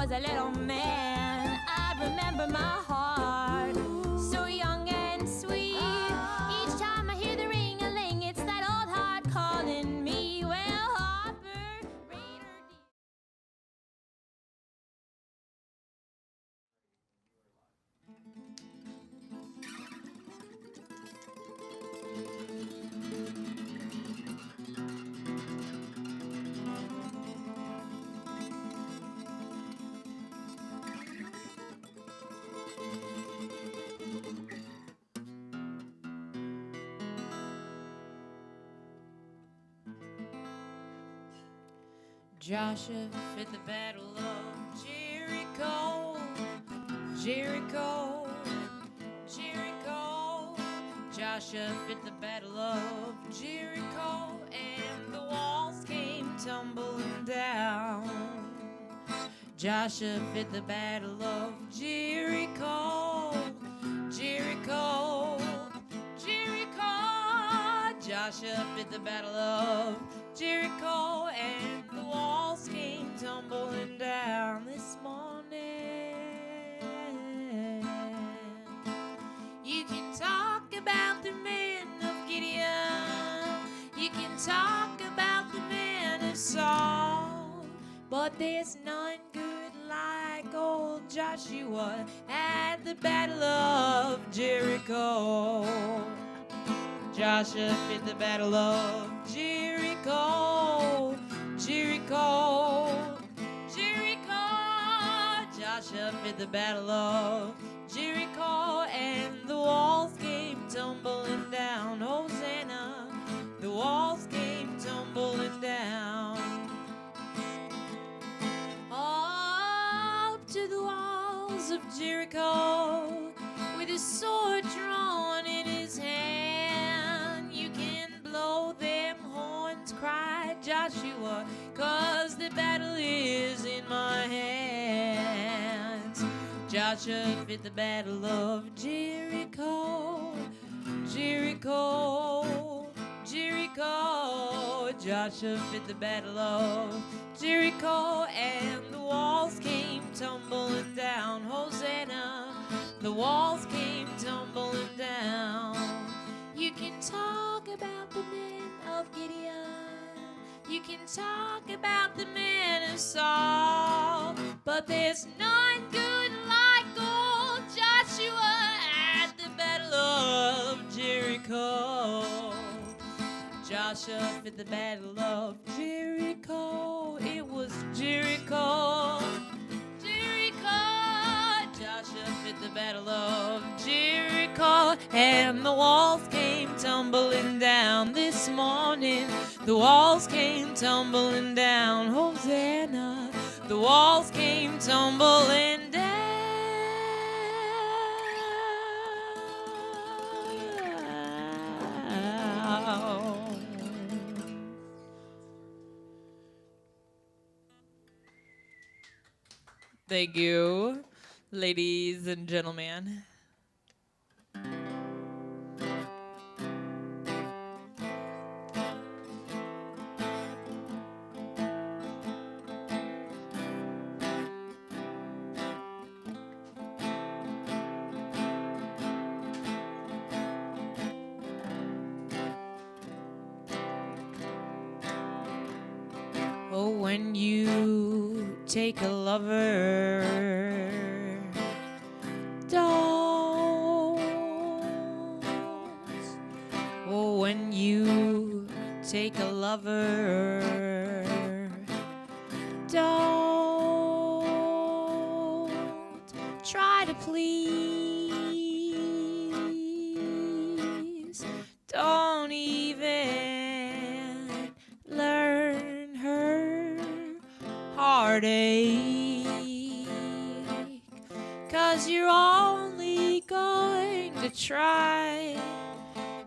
was a little man. I remember my heart, so young and sweet. Each time I hear the ring-a-ling, it's that old heart calling me. Well, Harper, Raider, Joshua at the Battle of Jericho, Jericho, Jericho. Joshua at the Battle of Jericho, and the walls came tumbling down. Joshua at the Battle of Jericho, Jericho, Jericho. Joshua at the Battle of Jericho, and the walls came tumbling down this morning. You can talk about the men of Gideon, you can talk about the men of Saul, but there's none good like old Joshua at the Battle of Jericho. Joshua at the Battle of Jericho, Jericho, Jericho. Joshua at the Battle of Jericho, and the walls came tumbling down. Hosanna, the walls came tumbling down. Up to the walls of Jericho, with his sword drawn in his hand. You can blow them horns, cried Joshua, 'cause the battle is in my hands. Joshua at the Battle of Jericho, Jericho, Jericho. Joshua at the Battle of Jericho, and the walls came tumbling down. Hosanna, the walls came tumbling down. You can talk about the men of Gideon, you can talk about the men of Saul, but there's none good like old Joshua at the Battle of Jericho. Joshua at the Battle of Jericho, it was Jericho, Jericho. Joshua at the Battle of Jericho, and the walls came tumbling down this morning. The walls came tumbling down. Hosanna, the walls came tumbling down. Thank you, ladies and gentlemen. Oh, when you take a lover, don't. Oh, when you take a lover, don't try to please. Don't even learn her heartache, 'cause you're only going to try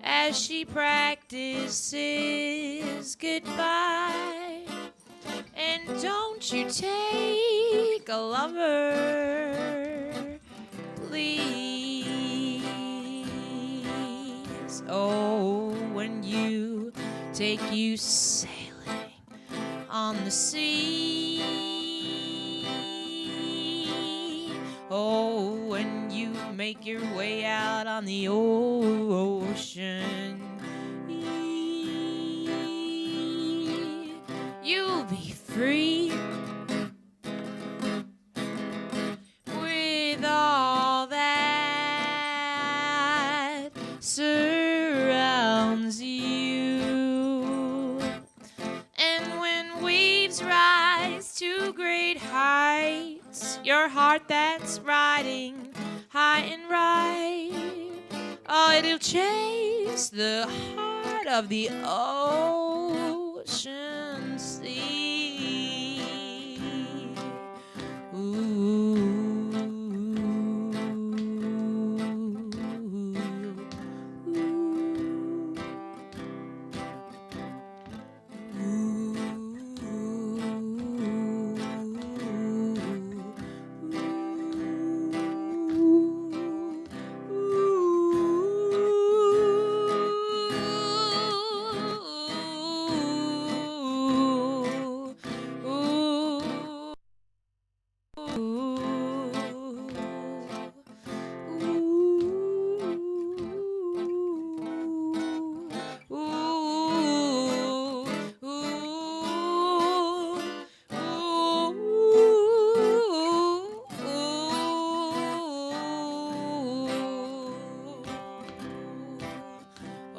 as she practices goodbye. And don't you take a lover, please. Oh, when you take you sailing on the sea, make your way out on the ocean. You'll be free with all that surrounds you. And when waves rise to great heights, your heart that's riding high and right, oh, it'll chase the heart of the ocean sea. Ooh.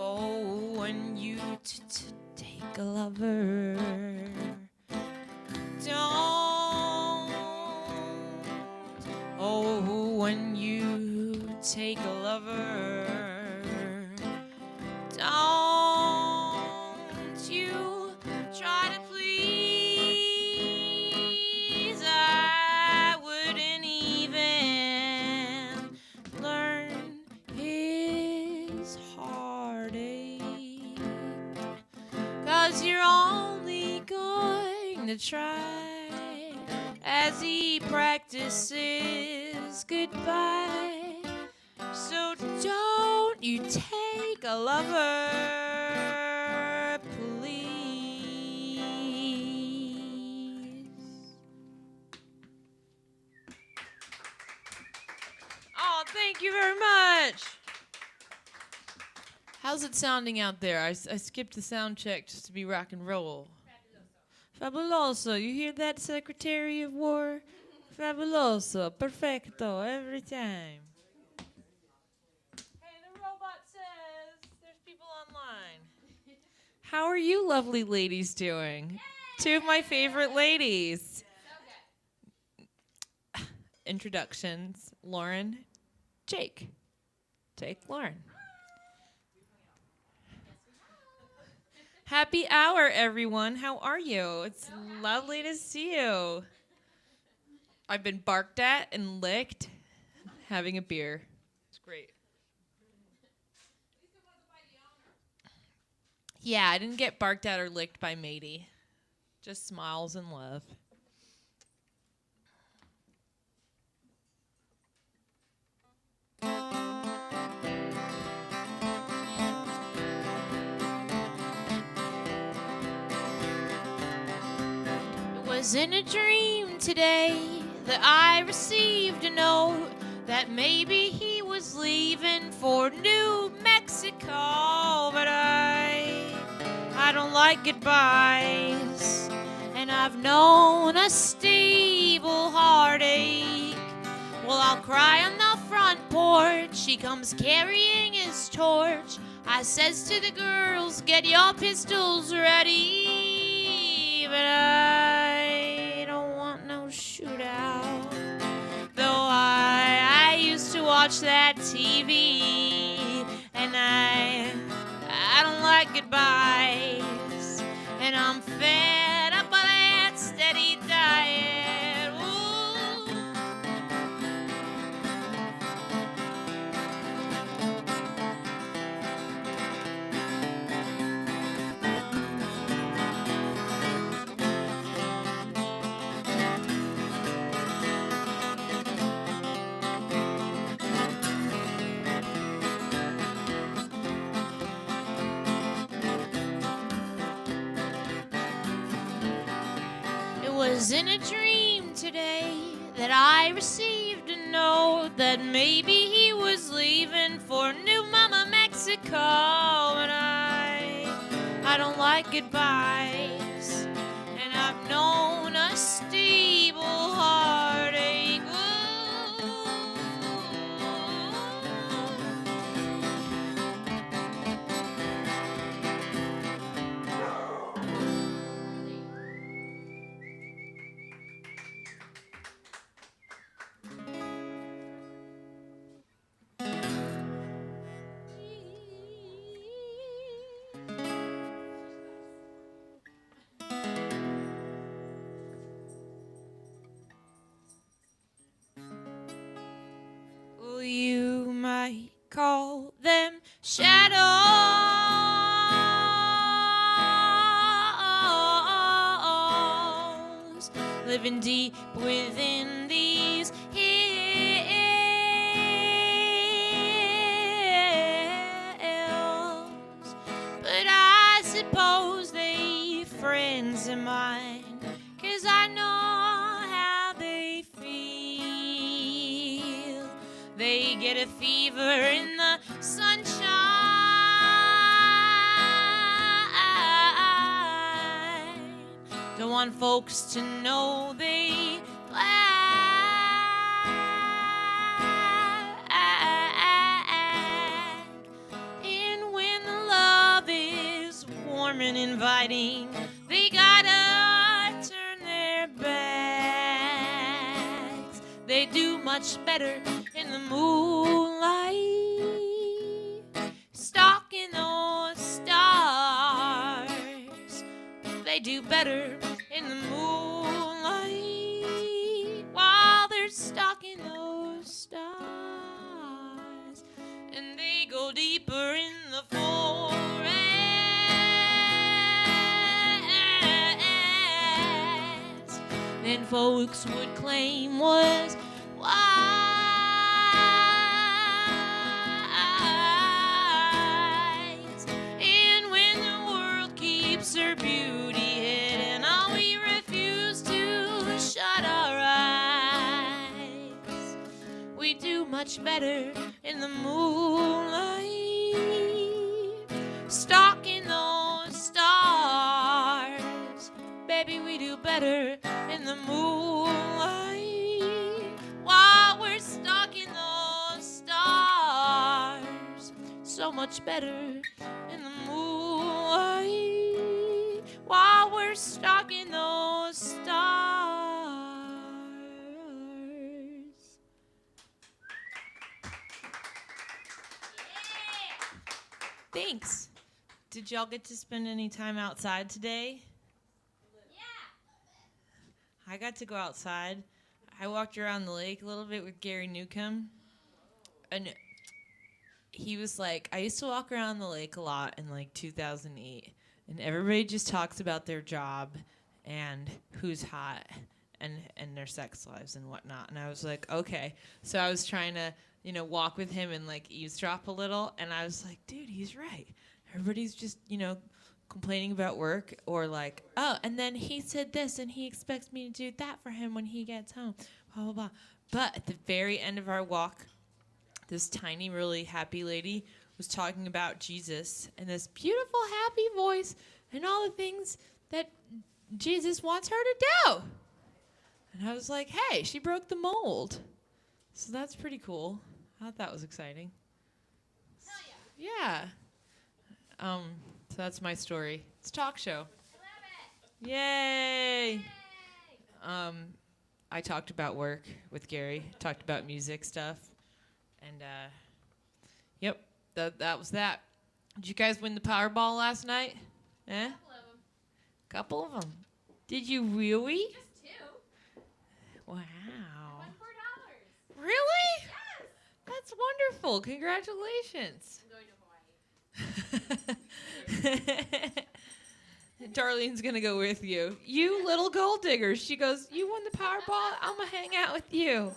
Oh, when you take a lover, don't. Oh, when you take a lover, don't you try to please. I wouldn't even learn his heartache, 'cause you're only going to try as he practices goodbye. So don't you take a lover, please. Oh, thank you very much. How's it sounding out there? I skipped the sound check just to be rock and roll. Fabuloso. You hear that, Secretary of War? Fabuloso. Perfecto. Every time. Hey, the robot says there's people online. How are you lovely ladies doing? Two of my favorite ladies. Introductions. Lauren, Jake. Jake, Lauren. Happy hour, everyone. How are you? It's lovely to see you. I've been barked at and licked having a beer. It's great. Yeah, I didn't get barked at or licked by Matey. Just smiles and love. It was in a dream today that I received a note that maybe he was leaving for New Mexico, but I don't like goodbyes, and I've known a stable heartache. Well, I'll cry on the front porch. He comes carrying his torch. I says to the girls, get your pistols ready, but I don't want no shootout. Though I used to watch that TV, and I don't like goodbyes, and I'm fed up by that steady diet. Ooh. It was in a dream today that I received a note that maybe he was leaving for New Mama, Mexico. And I don't like goodbyes, and I've known a stable heartache. Well, you might call them shadows, living deep within these hills. But I suppose they friends of mine, 'cause I know how they feel. They get a fever in the sunshine. Don't want folks to know they black. And when the love is warm and inviting, they gotta turn their backs. They do much better in the moonlight, stalking those stars. They do better in the moonlight while they're stalking those stars. And they go deeper in the forest than folks would claim was wise. And when the world keeps her beauty hidden, oh, we refuse to shut our eyes. We do much better in the moonlight, stalking those stars. Baby, we do better in the moonlight while we're stalking those stars. So much better in the moonlight while we're stalking those stars. Thanks. Did y'all get to spend any time outside today? I got to go outside. I walked around the lake a little bit with Gary Newcomb. And he was like, I used to walk around the lake a lot in like 2008. And everybody just talks about their job and who's hot and their sex lives and whatnot. And I was like, okay. So I was trying to, walk with him and like eavesdrop a little. And I was like, dude, he's right. Everybody's just, complaining about work, or like, oh, and then he said this and he expects me to do that for him when he gets home, blah, blah, blah. But at the very end of our walk, this tiny, really happy lady was talking about Jesus and this beautiful, happy voice and all the things that Jesus wants her to do. And I was like, hey, she broke the mold. So that's pretty cool. I thought that was exciting. Hell yeah. Yeah. So that's my story. It's a talk show. I love it. Yay! Yay. I talked about work with Gary, talked about music stuff, and yep, that was that. Did you guys win the Powerball last night? Eh? Couple of them. Did you really? Just 2. Wow. I won $4. Really? Yes. That's wonderful. Congratulations. I'm going to Hawaii. Darlene's gonna go with you. You little gold digger. She goes, you won the Powerball? I'm gonna hang out with you.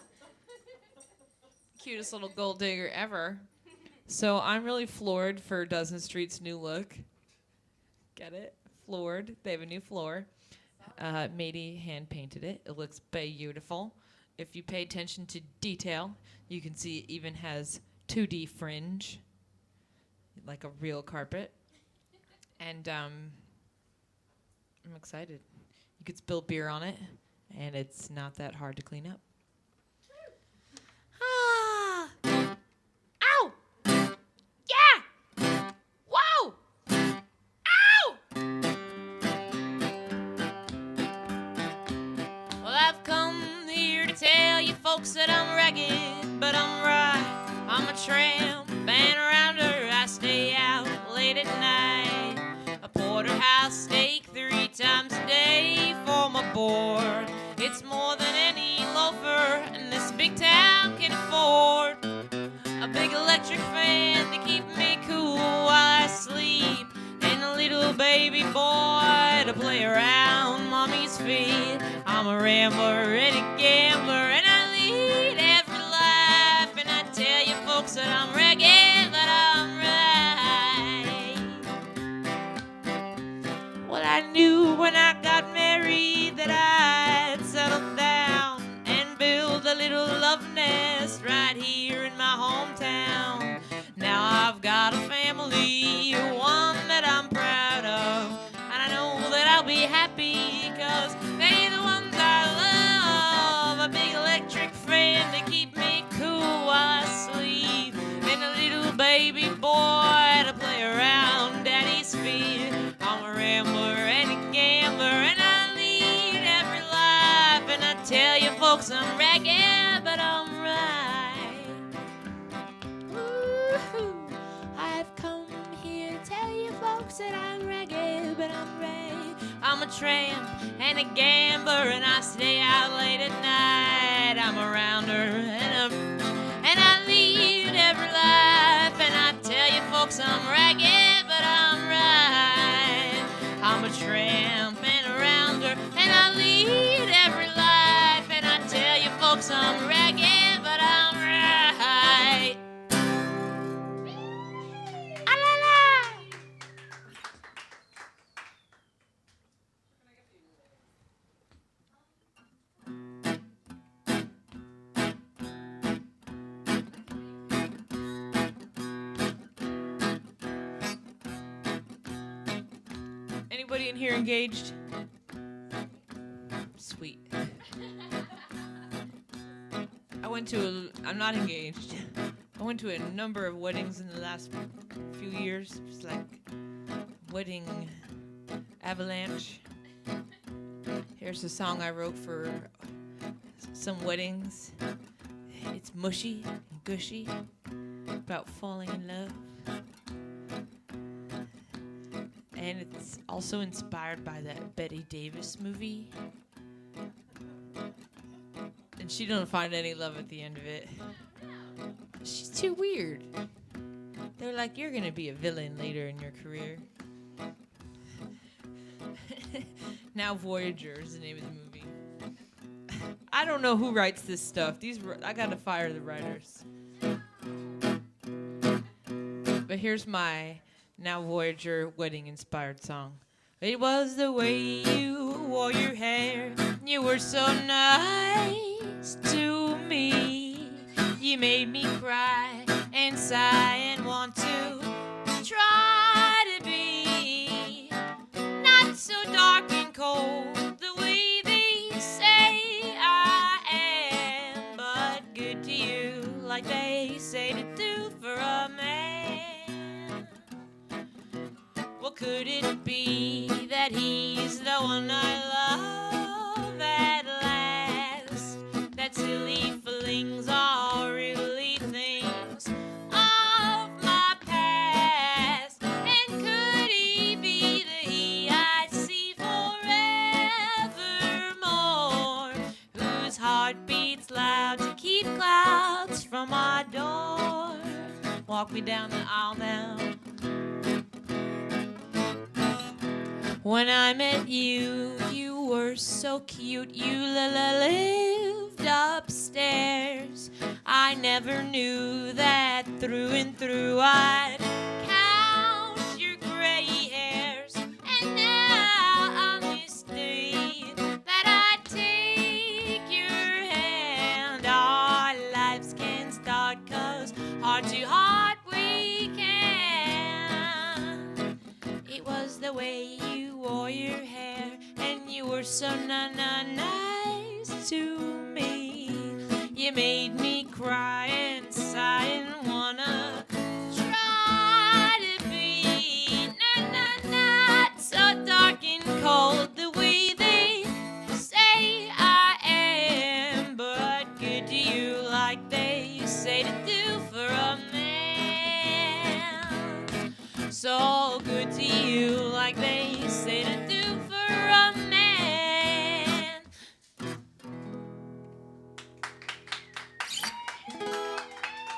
Cutest little gold digger ever. So I'm really floored for Dozen Street's new look. Get it? Floored. They have a new floor. Matey hand painted it. It looks beautiful. if you pay attention to detail, you can see it even has 2D fringe, like a real carpet. And I'm excited. You could spill beer on it, and it's not that hard to clean up. Ah! Ow! Yeah! Whoa! Ow! Well, I've come here to tell you folks that I'm ragged, but I'm right. I'm a tramp and around her. I stay out late at night. A porterhouse steak 3 times a day for my board. It's more than any loafer in this big town can afford. A big electric fan to keep me cool while I sleep, and a little baby boy to play around mommy's feet. I'm a rambler and a gambler, and I lead every life. And I tell you folks that I'm ragged, but I'm right. Well, I knew when I got married that I'd settle down and build a little love nest right here in my hometown. Now I've got a family, one that I'm proud of, and I know that I'll be happy, 'cause they're the ones I love. A big electric fan to keep me cool while I sleep, and a little baby boy to play around daddy's feet. I'm a rambler and a gambler, and I lead every life. And I tell you folks I'm ragged, but I'm right. Woo-hoo. I've come here to tell you folks that I'm ragged, but I'm right. I'm a tramp and a gambler, and I stay out late at night. I'm a rounder and I lead every life. And I tell you folks I'm ragged, but I'm right. I'm a tramp and a rounder, and I lead every life. And I tell you folks I'm ragged, but I'm right. Ah-la-la! Anybody in here engaged? Sweet. I'm not engaged. I went to a number of weddings in the last few years. It's like wedding avalanche. Here's a song I wrote for some weddings. It's mushy and gushy, about falling in love. And it's also inspired by that Betty Davis movie. And she don't find any love at the end of it. She's too weird. They're like, you're gonna be a villain later in your career. Now Voyager is the name of the movie. I don't know who writes this stuff. I gotta fire the writers. But here's my Now Voyager wedding-inspired song. It was the way you wore your hair. You were so nice to me. You made me cry and sigh and want to try to be not so dark and cold the way they say I am, but good to you like they say to do for a man. Well, could it be that he's the one I love at last? That silly feelings are really things of my past. And could he be the he I see forevermore, whose heart beats loud to keep clouds from my door? Walk me down the aisle now. When I met you, you were so cute. You lived upstairs. I never knew that through and through I'd count your gray hairs. And now on this day that I take your hand heart to heart we can. It was the way you wore your hair, and you were so nice to me. You made me cry and sigh and wanna try to be not so dark and cold the way they say I am, but good to you like they say to do for a man. So good to you like they say to do for a man.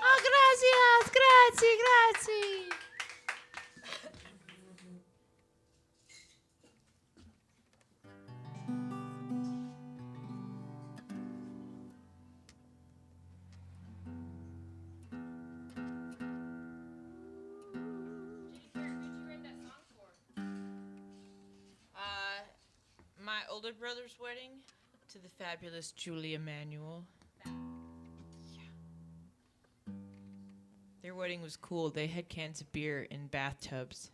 Oh, gracias, grazie. My older brother's wedding to the fabulous Julie Emanuel. Their wedding was cool. They had cans of beer in bathtubs.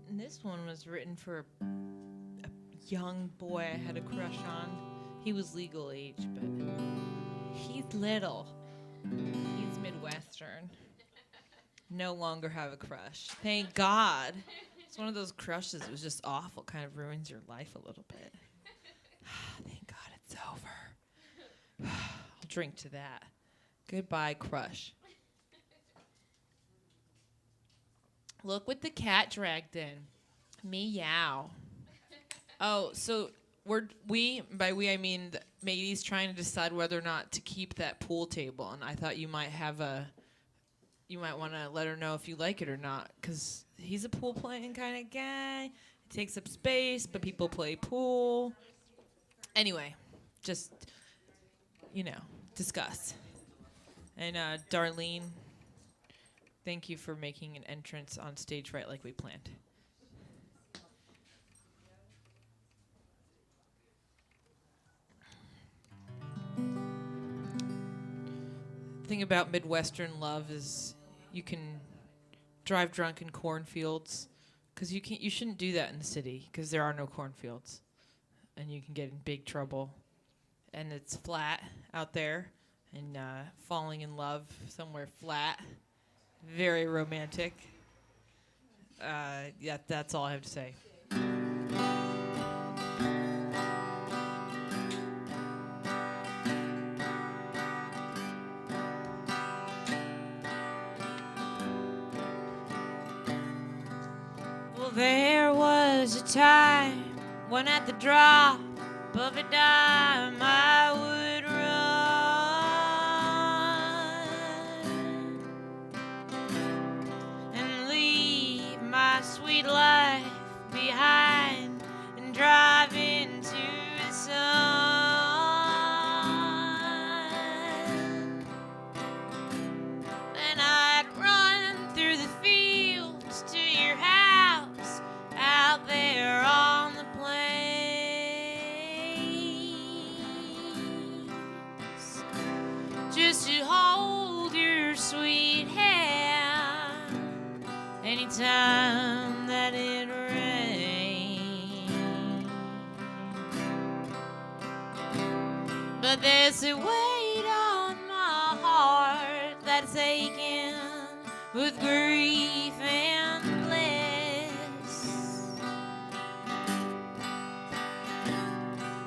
And this one was written for a young boy I had a crush on. He was legal age, but he's little. He's Midwestern. No longer have a crush. Thank God. It's one of those crushes that was just awful, kind of ruins your life a little bit. Thank God it's over. I'll drink to that. Goodbye, crush. Look what the cat dragged in. Meow. Oh, so by we I mean Matey's trying to decide whether or not to keep that pool table, and I thought you might want to let her know if you like it or not, because he's a pool playing kind of guy. It takes up space, but people play pool. Anyway, just discuss. And Darlene, thank you for making an entrance on stage right like we planned. The thing about Midwestern love is you can drive drunk in cornfields, because you shouldn't do that in the city because there are no cornfields, and you can get in big trouble. And it's flat out there, and falling in love somewhere flat, very romantic. Yeah, that's all I have to say. There was a time when at the drop of a dime I would run and leave my sweet life behind and drive into the sun. And I'd run through the fields to your house out there on the plains, just to hold your sweet hand anytime that it rains. But there's a weight on my heart that's aching with grief and bliss,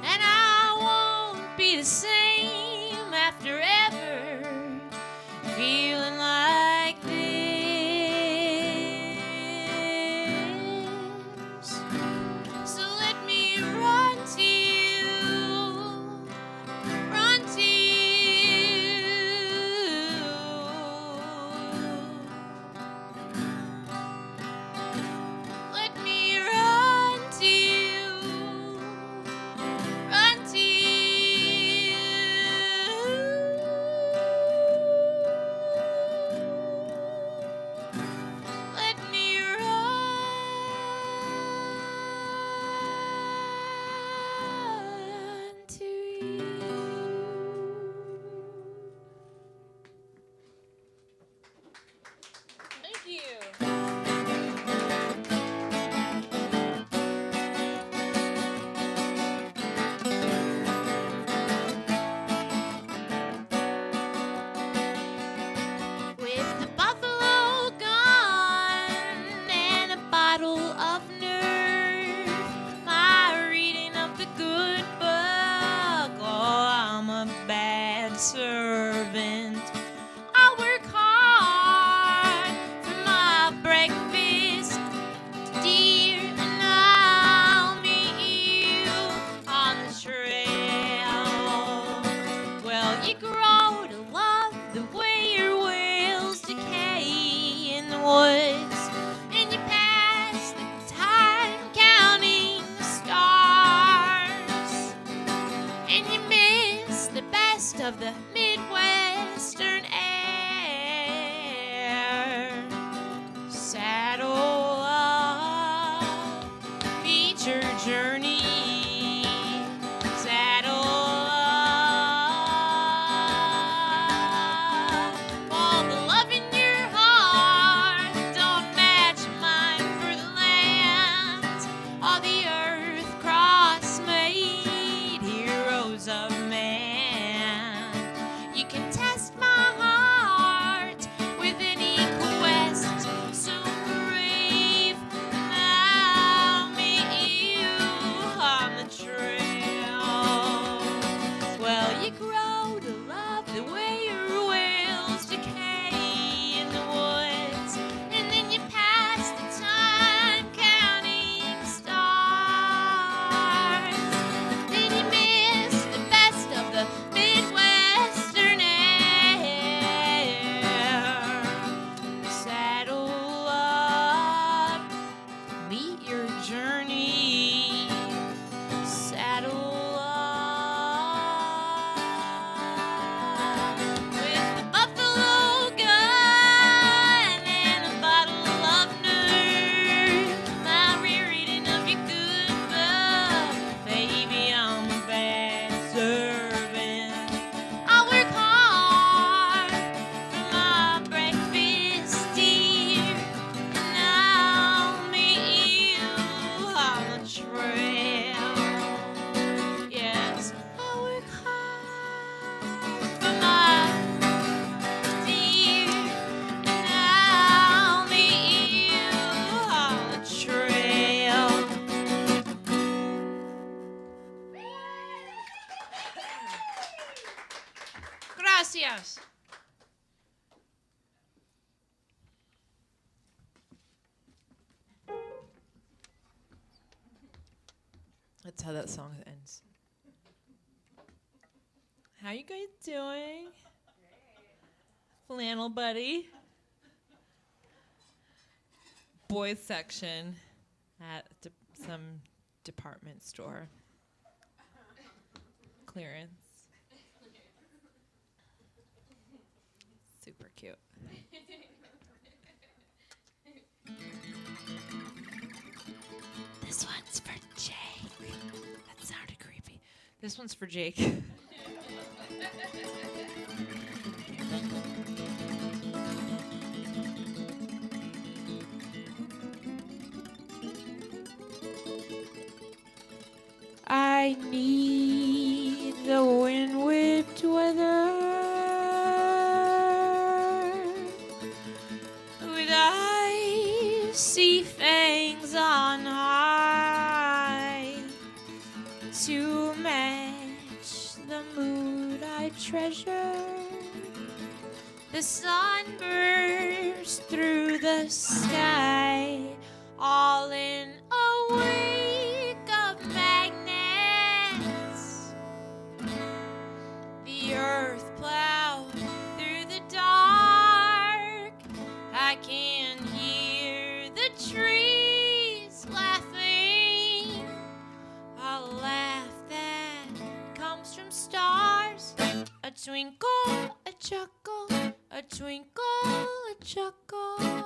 and I won't be the same after ever feeling like this. So let me run to you, run to you. Let me run to you, run to you. Thank you. With the buffalo gone and a bottle of nerve, my reading of the good book, oh, I'm a bad servant. I work hard for my breakfast, dear, and I'll meet you on the trail. Well, you grow to love the way your wheels decay in the woods, and you pass the time counting stars, and you miss the best of the Midwestern air. Saddle up, meet your journey. Saddle up, all the love in your heart don't match mine for the land. All the earth cross-made heroes of man. You can test my heart with any quest so brave. I'll meet you on the trail. Well, you grow to love the way your wheels decay in the woods, and then you pass the time counting stars. Then you miss the best of the Midwestern air. Saddle up, meet your journey. Saddle up with the buffalo gun and a bottle of nerve. My rereading of your good book, baby, I'm a bad servant. I work hard for my breakfast, dear, and I'll meet you on the trail. Yes, I work hard for my dear, and I'll meet you on the trail. Gracias. That's how that song ends. How you guys doing? Flannel buddy. Boys section at some department store. Clearance. Super cute. This one's for Jake. That sounded creepy. This one's for Jake. I need the wind-whipped weather with icy fangs on high to match the mood I treasure. The sun bursts through the sky, all in a wake of magnets. The earth plowed through the dark. I can hear the trees laughing, a laugh that comes from stars. A twinkle, a chuckle, a twinkle, a chuckle.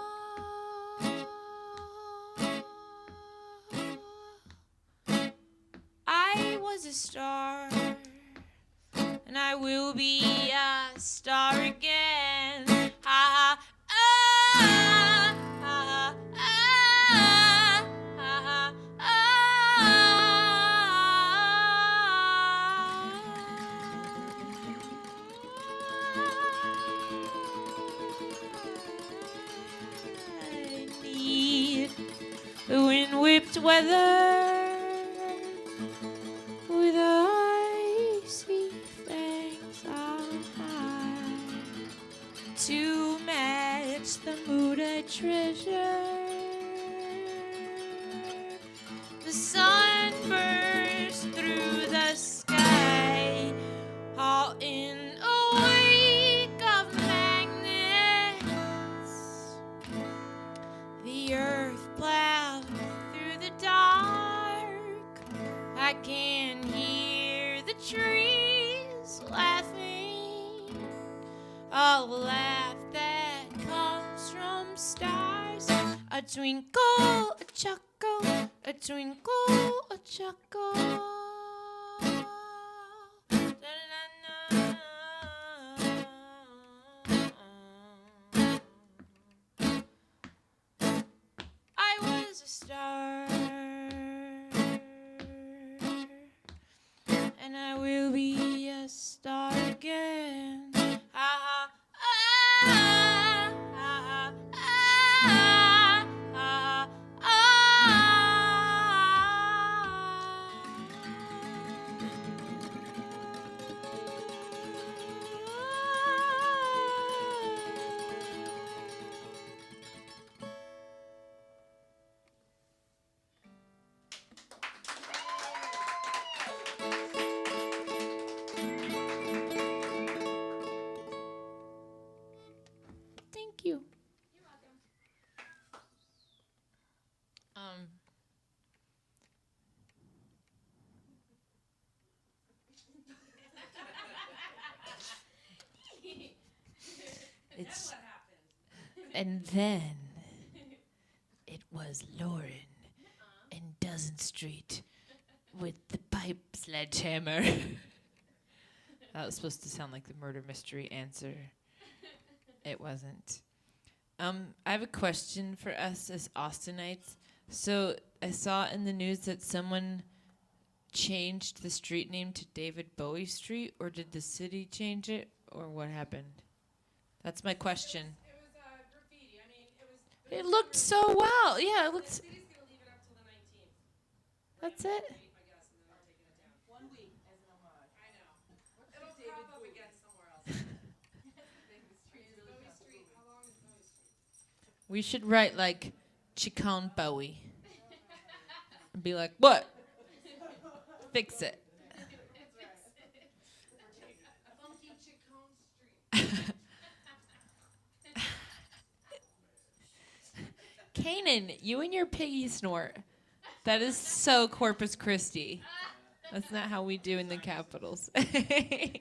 I was a star I will be a star again. Ha ha. Ah, ah, ah, ah, I need the wind-whipped weather with icy fangs on high to match the mood I treasure. The sun bursts through the sky, all in a wake of magnets. The earth plowed through the dark. I can hear the trees laughing, a laugh that comes from stars. A twinkle, a chuckle, a twinkle, a chuckle. I was a star, and I will be a star again. Ah, ah, ah, ah, ah, Thank you. You're welcome. It's and then it was Lauren in Dozen Street with the pipe sledgehammer. That was supposed to sound like the murder mystery answer. It wasn't. I have a question for us as Austinites. So I saw in the news that someone changed the street name to David Bowie Street, or did the city change it, or what happened? That's my question. It was graffiti. I mean, it was. It looked so well. Yeah, it The looked. city's gonna leave it up till the 19th. That's it. I guess, and then they're taking it down. 1 week as an homage. I know. It'll crop up again somewhere else. Bowie Street. How long is Bowie Street? We should write like Chicon Bowie. And be like, what? Fix it. Funky Chicone Street. Kanan, you and your piggy snort. That is so Corpus Christi. That's not how we do in the capitals. Allergies.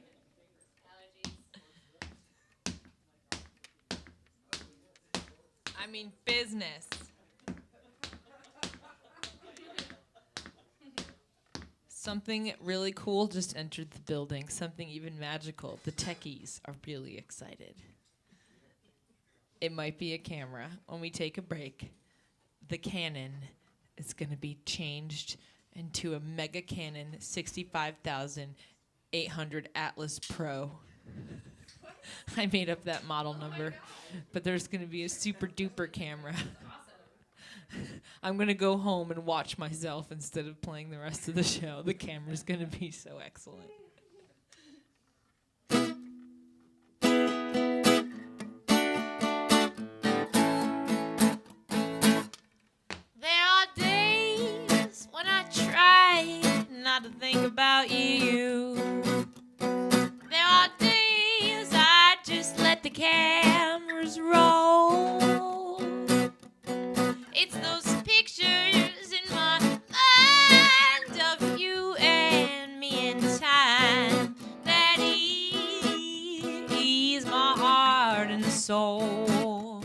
I mean, business. Something really cool just entered the building. Something even magical. The techies are really excited. It might be a camera. When we take a break, the Canon is going to be changed into a Mega Canon 65,800 Atlas Pro. I made up that model number, but there's going to be a super duper camera. I'm going to go home and watch myself instead of playing the rest of the show. The camera's going to be so excellent. There are days when I try not to think about you. There are days I just let the cameras roll. It's those pictures in my mind of you and me in time that ease my heart and soul.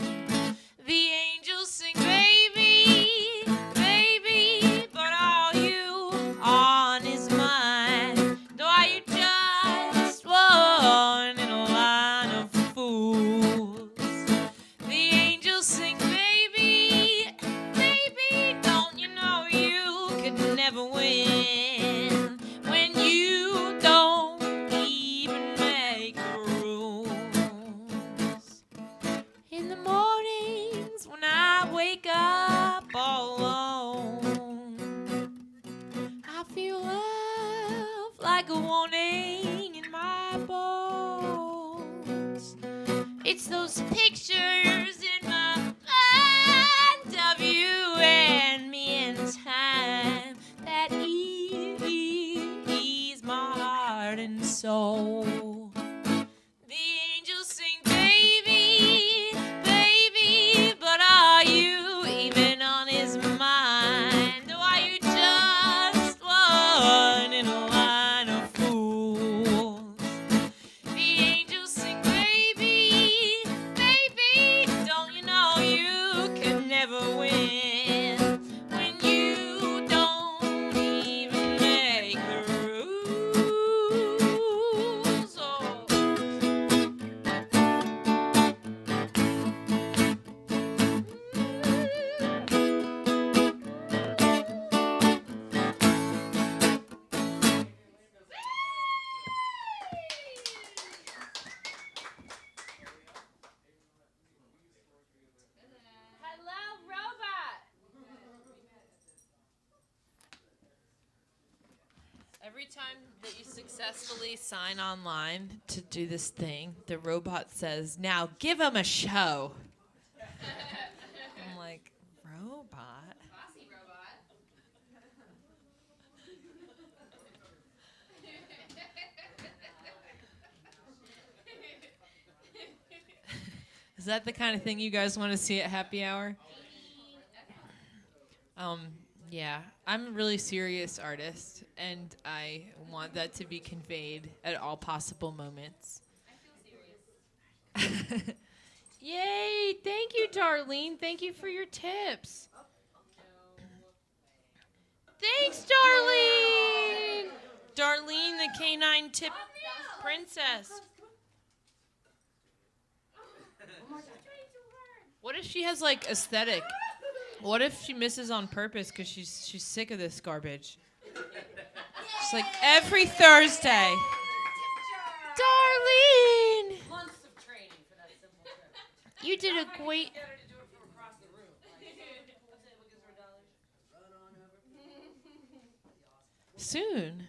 The angels sing, baby, baby, but all you on is mine. Though you just won't drowning in my bones. It's those pictures in my mind of you and me in time that ease my heart and soul. The angels sing, baby, baby, but are you even on his mind? Or are you just one in a line of fools? The angels sing, baby, baby, don't you know you can never win when you don't even make the rules? Oh. Hello, robot. Every time that you successfully sign online to do this thing, the robot says, "Now give him a show." I'm like, robot? Bossy robot. Is that the kind of thing you guys want to see at happy hour? Yeah, I'm a really serious artist, and I want that to be conveyed at all possible moments. I feel serious. Yay! Thank you, Darlene. Thank you for your tips. Thanks, Darlene. Darlene, the canine tip princess. What if she has like aesthetic? What if she misses on purpose because she's sick of this garbage? It's like every Thursday. Darlene, Months of training for that simple trick. you did a great. Get her to do it from across the room. Soon,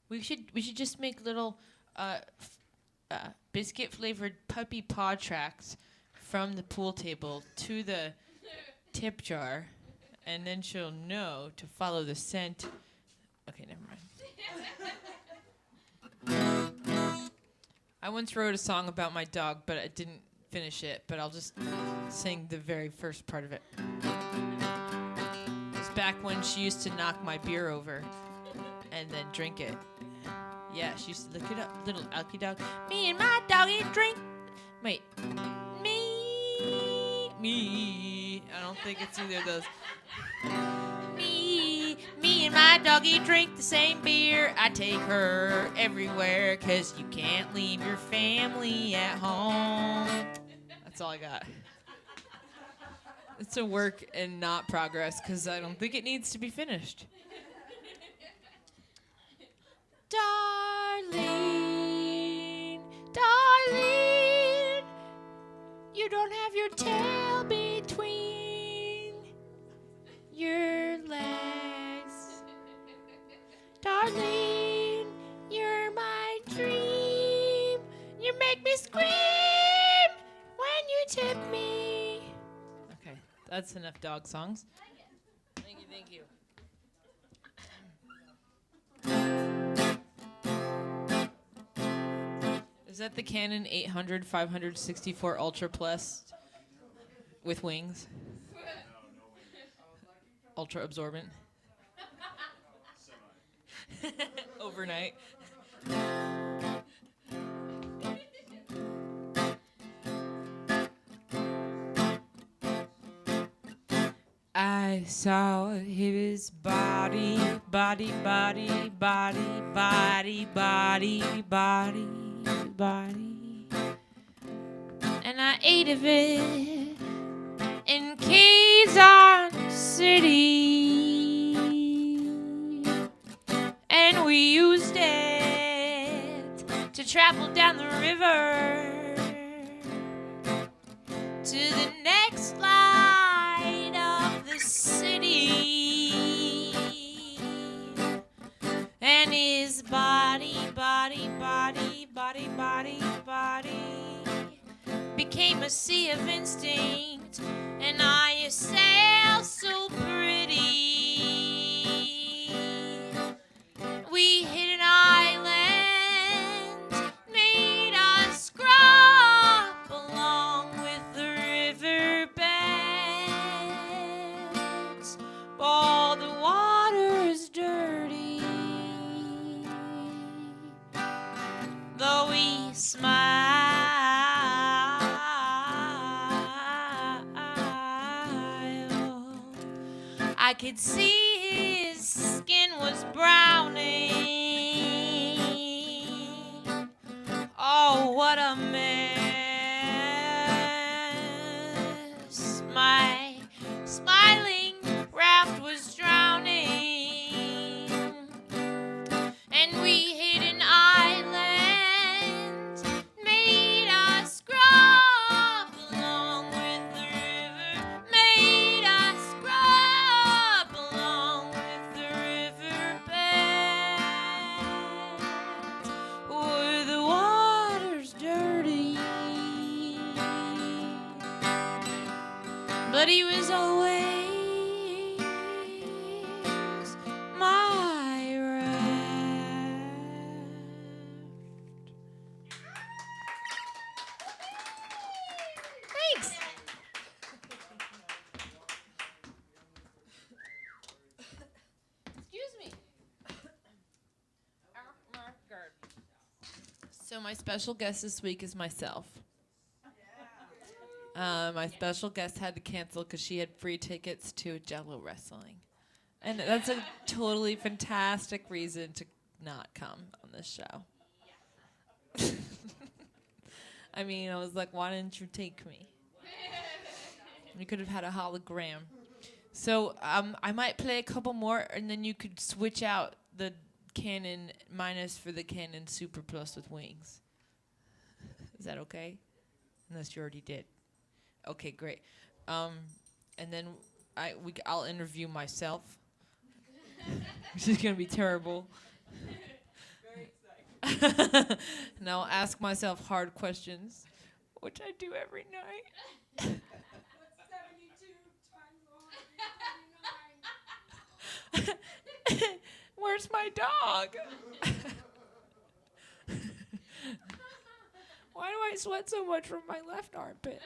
we should just make little biscuit flavored puppy paw tracks from the pool table to the tip jar, and then she'll know to follow the scent. Okay, never mind. I once wrote a song about my dog, but I didn't finish it, but I'll just sing the very first part of it. It's back when she used to knock my beer over and then drink it. Yeah, she used to lick it up, little Alky dog. Me and my doggy drink. Wait. Me. I don't think it's either of those. Me and my doggy drink the same beer. I take her everywhere, 'cause you can't leave your family at home. That's all I got. It's a work and not progress, 'cause I don't think it needs to be finished. Darling, darling, you don't have your tail between your legs. Darling, you're my dream. You make me scream when you tip me. Okay, that's enough dog songs. Thank you, thank you. Is that the Canon 800 564 Ultra Plus with wings? Ultra absorbent. Overnight. I saw his body, body, body, body, body, body, body, body, and I ate of it in Quezon City, and we used it to travel down the river to the next light of the city, and his body body, body, body became a sea of instinct, and I sail so pretty. We hit an island, made us scrub along with the river beds. All the water is dirty, though we smile. I could see his skin was browning. Oh, what a mess. My smiling raft was drowning, and we hit an island, made us scrub along with the river, made us scrub along with the river bed, where the water's dirty. But he was always my raft. Thanks. Excuse me. So my special guest this week is myself. My special guest had to cancel because she had free tickets to Jello wrestling. And that's a totally fantastic reason to not come on this show. I mean, I was like, why didn't you take me? You could have had a hologram. So I might play a couple more, and then you could switch out the Canon minus for the Canon Super Plus with wings. Is that okay? Unless you already did. Okay, great. And then I'll interview myself, which is gonna be terrible. Very exciting. And I'll ask myself hard questions, which I do every night. What's 72 times 139? Where's my dog? Why do I sweat so much from my left armpit?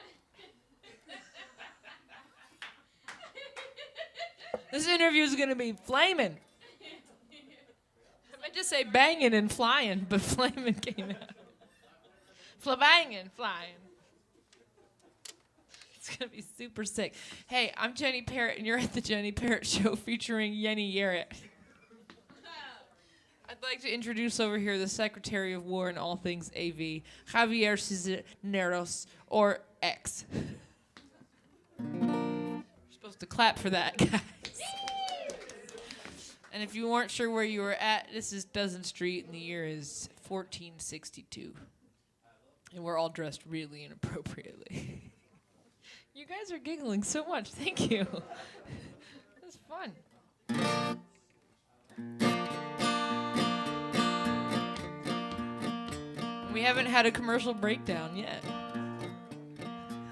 This interview is going to be flaming. I meant to say banging and flying, but flaming came out. Flabanging, flying. It's going to be super sick. Hey, I'm Jenny Parrott, and you're at the Jenny Parrott Show featuring Yenny Yarrett. I'd like to introduce over here the Secretary of War in all things AV, Javier Cisneros, or X. You're supposed to clap for that, guys. And if you weren't sure where you were at, this is Dozen Street, and the year is 1462. And we're all dressed really inappropriately. You guys are giggling so much. Thank you. It was fun. We haven't had a commercial breakdown yet.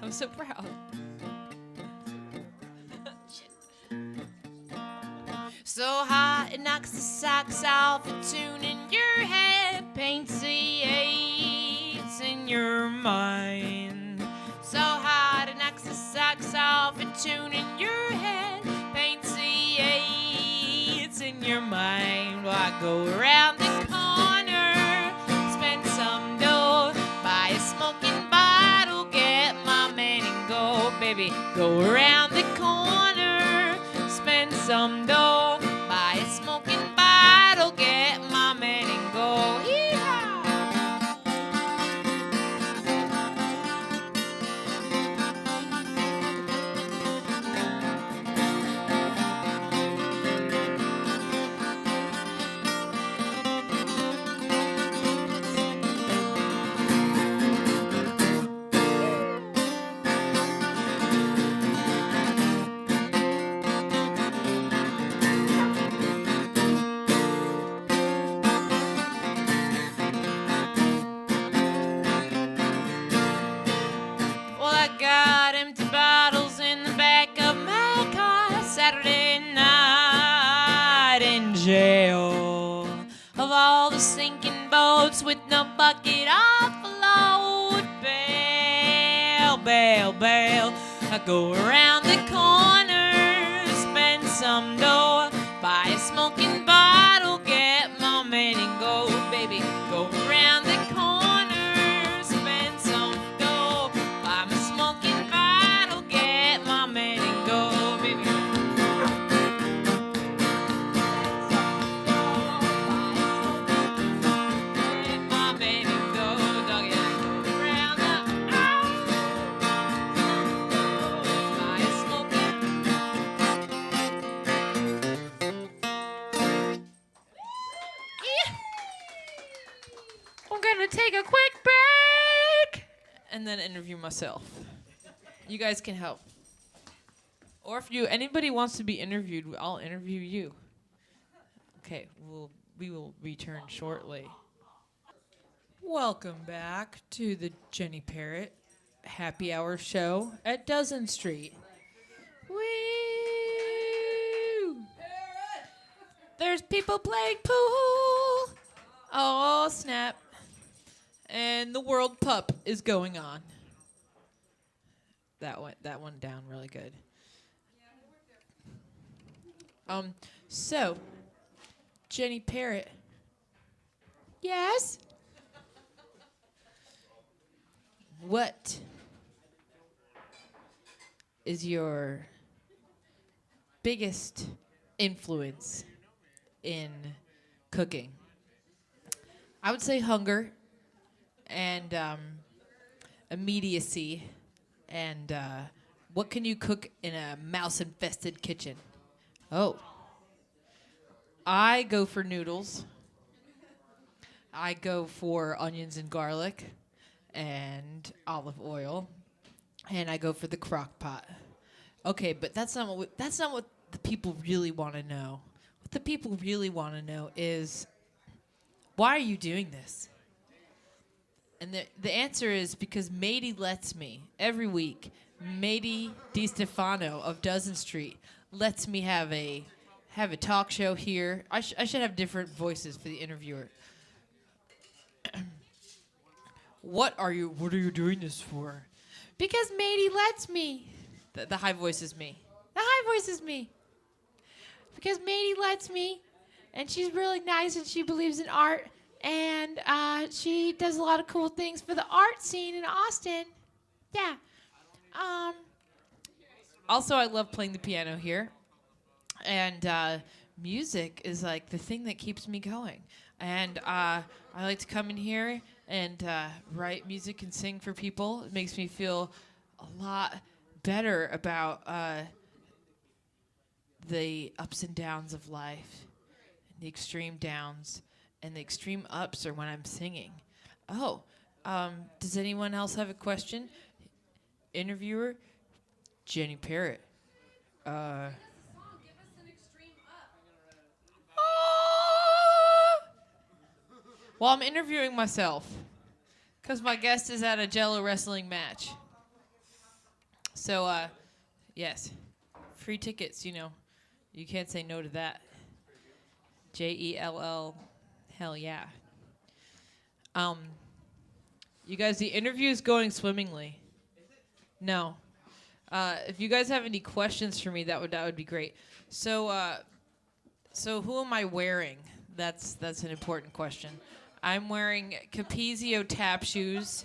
I'm so proud. So hot it knocks the socks off, a tune in your head paints the AIDS in your mind. So hot it knocks the socks off, a tune in your head paints the AIDS in your mind. Well, I go around the corner, spend some dough, buy a smoking bottle, get my man and go, baby. Go around the corner, spend some dough, buy a smoking bottle, get my man and go. Yeehaw! boats with no bucket afloat. Bail, bail, bail. I go around the corner, spend some dough, buy a smoking bottle, get my man and go, baby. Go around the corner, spend some dough, buy my smoking bottle, get my man and go, baby. Get my man and go, doggy. Go around the buy a smoking. I'm gonna take a quick break and then interview myself. You guys can help. Or if anybody wants to be interviewed, I'll interview you. Okay, we will return shortly. Welcome back to the Jenny Parrott Happy Hour Show at Dozen Street. Woo! There's people playing pool. Oh, snap. And the World Pup is going on. That went down really good. So, Jenny Parrott. Yes? What is your biggest influence in cooking? I would say hunger and immediacy and what can you cook in a mouse-infested kitchen? Oh. I go for noodles. I go for onions and garlic and olive oil. And I go for the crock pot. Okay, but that's not what the people really want to know. What the people really want to know is, why are you doing this? And the answer is because Matey lets me every week. Matey DiStefano of Dozen Street lets me have a talk show here. I should have different voices for the interviewer. What are you doing this for? Because Matey lets me. The high voice is me. The high voice is me. Because Matey lets me, and she's really nice, and she believes in art, and she does a lot of cool things for the art scene in Austin. Yeah. Also, I love playing the piano here, and music is like the thing that keeps me going. And I like to come in here and write music and sing for people. It makes me feel a lot better about the ups and downs of life, the extreme downs, and the extreme ups are when I'm singing. Oh, does anyone else have a question? Interviewer, Jenny Parrott. Well, I'm interviewing myself because my guest is at a Jello wrestling match. So, yes, free tickets, you know. You can't say no to that. JELL, hell yeah. You guys, the interview is going swimmingly. No. If you guys have any questions for me, that would be great. So who am I wearing? That's an important question. I'm wearing Capezio tap shoes.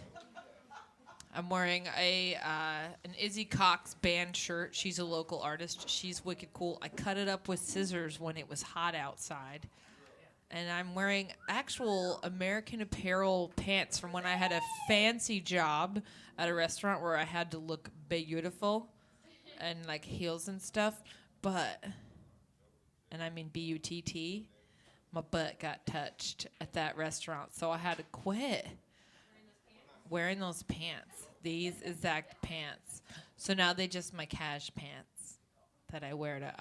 I'm wearing an Izzy Cox band shirt. She's a local artist. She's wicked cool. I cut it up with scissors when it was hot outside. And I'm wearing actual American Apparel pants from when I had a fancy job at a restaurant where I had to look beautiful and like heels and stuff. But, and I mean B-U-T-T, my butt got touched at that restaurant. So I had to quit wearing those pants, these exact pants. So now they just my cash pants that I wear to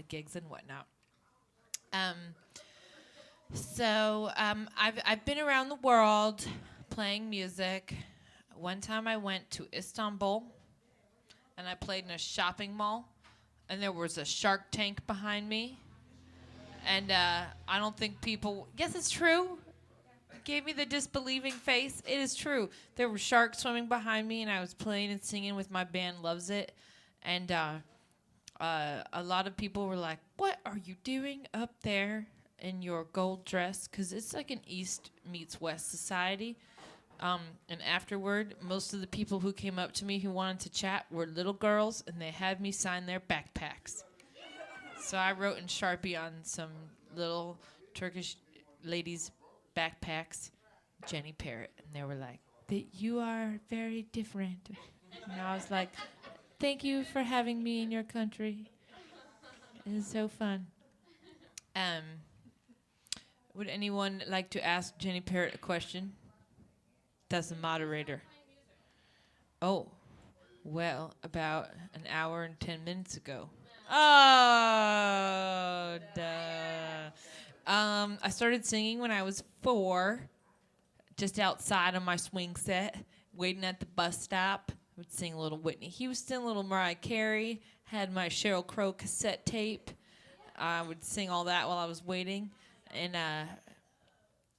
gigs and whatnot. I've been around the world playing music. One time I went to Istanbul, and I played in a shopping mall, and there was a Shark Tank behind me. And I don't think people... Yes, it's true. gave me the disbelieving face. It is true. There were sharks swimming behind me, and I was playing and singing with my band Loves It. And a lot of people were like, "What are you doing up there in your gold dress?" Because it's like an East meets West society. And afterward, most of the people who came up to me who wanted to chat were little girls, and they had me sign their backpacks. So I wrote in Sharpie on some little Turkish ladies' backpacks, Jenny Parrott. And they were like, "You are very different." And I was like, "Thank you for having me in your country. It is so fun." Would anyone like to ask Jenny Parrott a question? That's the moderator. Oh, well, about an hour and 10 minutes ago. Oh, duh. I started singing when I was 4, just outside on my swing set, waiting at the bus stop. I would sing a little Whitney Houston, a little Mariah Carey, had my Sheryl Crow cassette tape. I would sing all that while I was waiting, and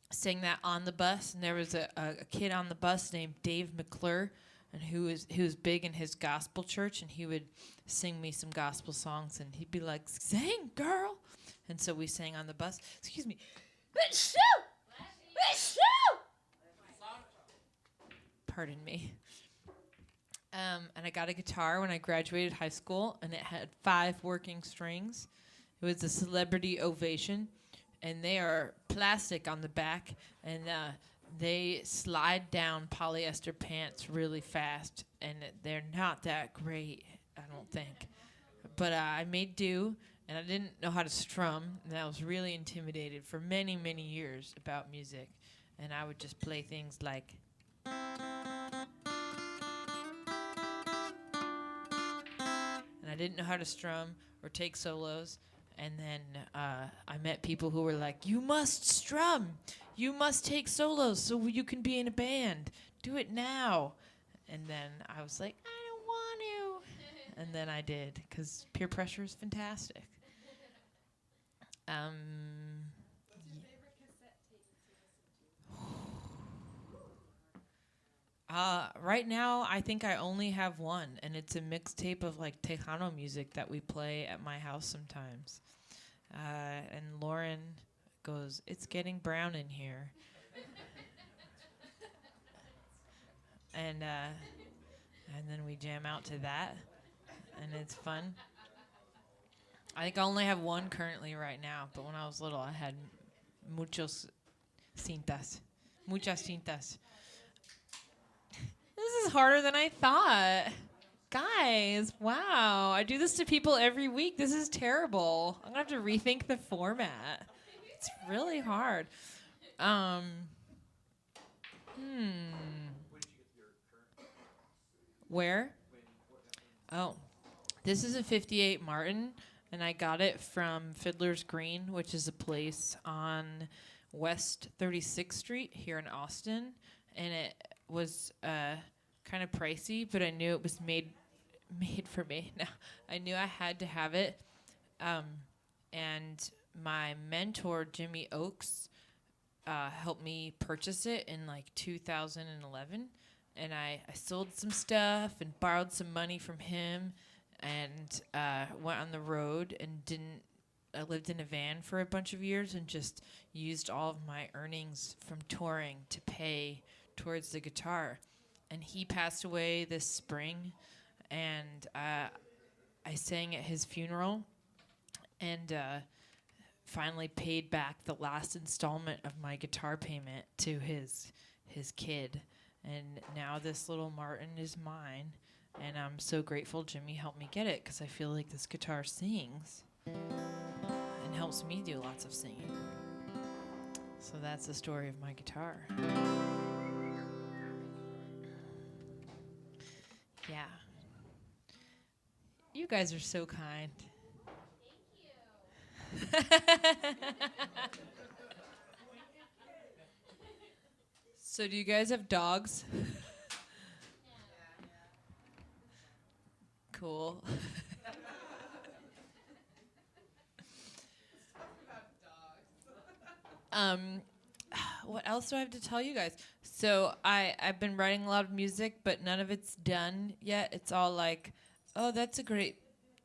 sang that on the bus. And there was a kid on the bus named Dave McClure, and who was big in his gospel church, and he would sing me some gospel songs, and he'd be like, "Sing, girl." And so we sang on the bus. Excuse me. Pardon me. And I got a guitar when I graduated high school, and it had 5 working strings. It was a Celebrity Ovation, and they are plastic on the back, and they slide down polyester pants really fast, and they're not that great, I don't think. But I made do, and I didn't know how to strum, and I was really intimidated for many, many years about music. And I would just play things like... And I didn't know how to strum or take solos. And then I met people who were like, "You must strum. You must take solos so you can be in a band. Do it now." And then I was like, "I don't want to." And then I did, because peer pressure is fantastic. What's your favorite cassette tape to listen to? Right now, I think I only have one, and it's a mixtape of like Tejano music that we play at my house sometimes. And Lauren goes, "It's getting brown in here." and then we jam out to that, and it's fun. I think I only have one currently right now, but when I was little, I had muchas cintas. This is harder than I thought. Guys, wow. I do this to people every week. This is terrible. I'm going to have to rethink the format. It's really hard. Where? Oh, this is a 58 Martin, and I got it from Fiddler's Green, which is a place on West 36th Street here in Austin. And it was kind of pricey, but I knew it was made for me. No, I knew I had to have it. And my mentor, Jimmy Oakes, helped me purchase it in like 2011. And I sold some stuff and borrowed some money from him, and went on the road and I lived in a van for a bunch of years and just used all of my earnings from touring to pay towards the guitar. And he passed away this spring, and I sang at his funeral, and finally paid back the last installment of my guitar payment to his kid. And now this little Martin is mine, and I'm so grateful Jimmy helped me get it, because I feel like this guitar sings and helps me do lots of singing. So that's the story of my guitar. Yeah. You guys are so kind. Thank you. So do you guys have dogs? Cool. What else do I have to tell you guys? So I've been writing a lot of music, but none of it's done yet. It's all like, oh, that's a great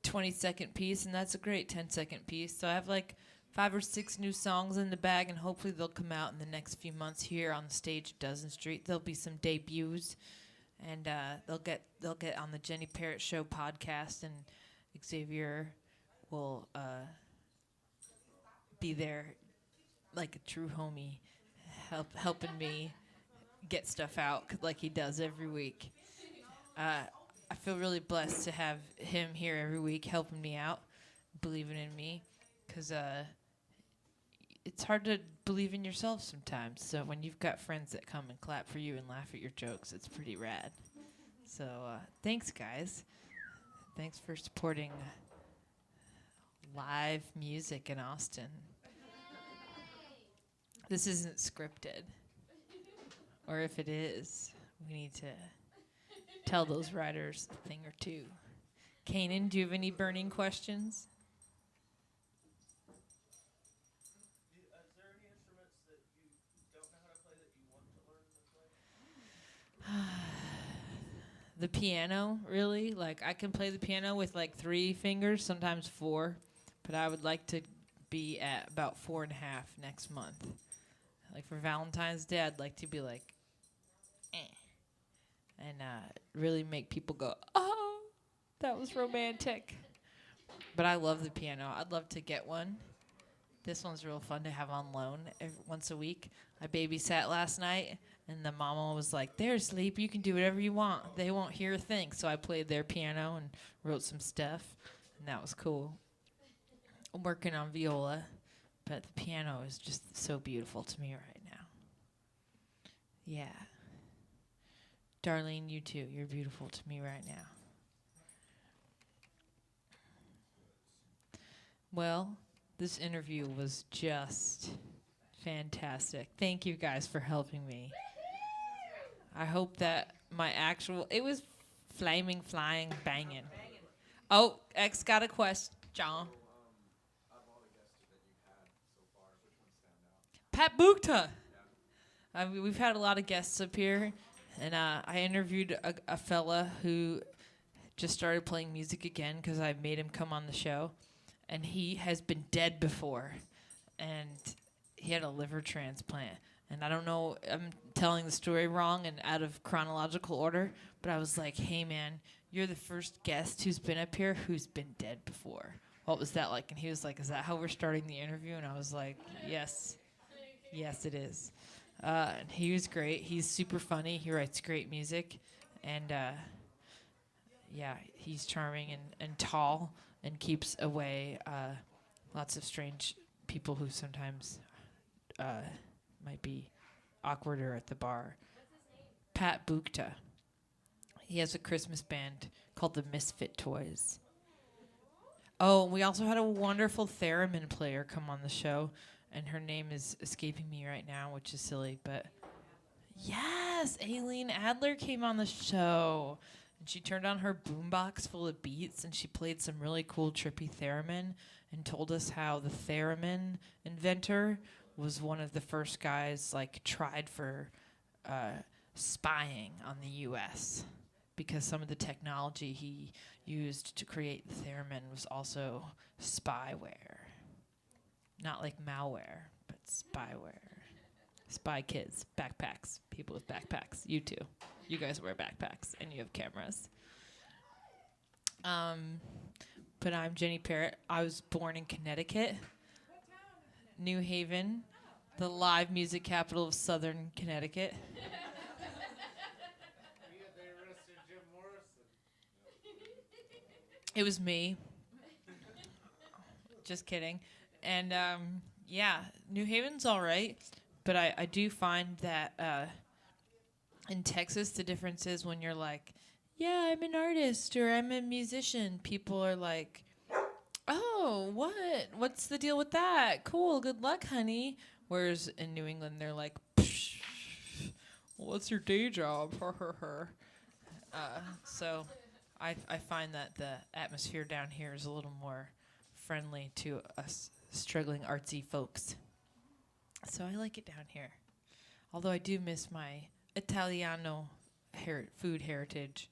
20-second piece, and that's a great 10-second piece. So I have like 5 or 6 new songs in the bag, and hopefully they'll come out in the next few months here on the stage at Dozen Street. There'll be some debuts, and they'll get on the Jenny Parrott Show podcast, and Xavier will be there like a true homie, helping me get stuff out like he does every week. I feel really blessed to have him here every week helping me out, believing in me, because it's hard to believe in yourself sometimes. So when you've got friends that come and clap for you and laugh at your jokes, it's pretty rad. So thanks, guys. Thanks for supporting live music in Austin. This isn't scripted. Or if it is, we need to tell those writers a thing or two. Kanan, do you have any burning questions? Is there any instruments that you don't know how to play that you want to learn to play? The piano, really? Like, I can play the piano with like 3 fingers, sometimes 4, but I would like to be at about 4.5 next month. Like, for Valentine's Day, I'd like to be like, eh. And really make people go, oh, that was romantic. But I love the piano. I'd love to get one. This one's real fun to have on loan once a week. I babysat last night, and the mama was like, they're asleep. You can do whatever you want. They won't hear a thing. So I played their piano and wrote some stuff, and that was cool. I'm working on viola, but the piano is just so beautiful to me right now. Yeah. Darlene, you too. You're beautiful to me right now. Well, this interview was just fantastic. Thank you guys for helping me. I hope that my it was flaming, flying, banging. Oh, X got a question. John. Pat Bukta. We've had a lot of guests up here. And I interviewed a fella who just started playing music again because I made him come on the show. And he has been dead before. And he had a liver transplant. And I don't know, I'm telling the story wrong and out of chronological order, but I was like, hey, man, you're the first guest who's been up here who's been dead before. What was that like? And he was like, is that how we're starting the interview? And I was like, yes. Yes, it is. And he was great. He's super funny. He writes great music. And, yeah, he's charming and tall and keeps away lots of strange people who sometimes might be awkwarder at the bar. What's his name? Pat Bukta. He has a Christmas band called the Misfit Toys. Oh, we also had a wonderful theremin player come on the show. And her name is escaping me right now, which is silly, but yes, Aileen Adler came on the show. And she turned on her boombox full of beats, and she played some really cool, trippy theremin and told us how the theremin inventor was one of the first guys, like, tried for spying on the U.S. because some of the technology he used to create the theremin was also spyware. Not like malware, but spyware. Spy kids, backpacks, people with backpacks. You too. You guys wear backpacks and you have cameras. But I'm Jenny Parrott. I was born in Connecticut. New Haven, the live music capital of southern Connecticut. It was me. Just kidding. And, yeah, New Haven's all right, but I do find that in Texas, the difference is when you're like, yeah, I'm an artist or I'm a musician, people are like, oh, what? What's the deal with that? Cool, good luck, honey. Whereas in New England, they're like, psh, what's your day job? So I find that the atmosphere down here is a little more friendly to us struggling artsy folks. So I like it down here. Although I do miss my Italiano food heritage.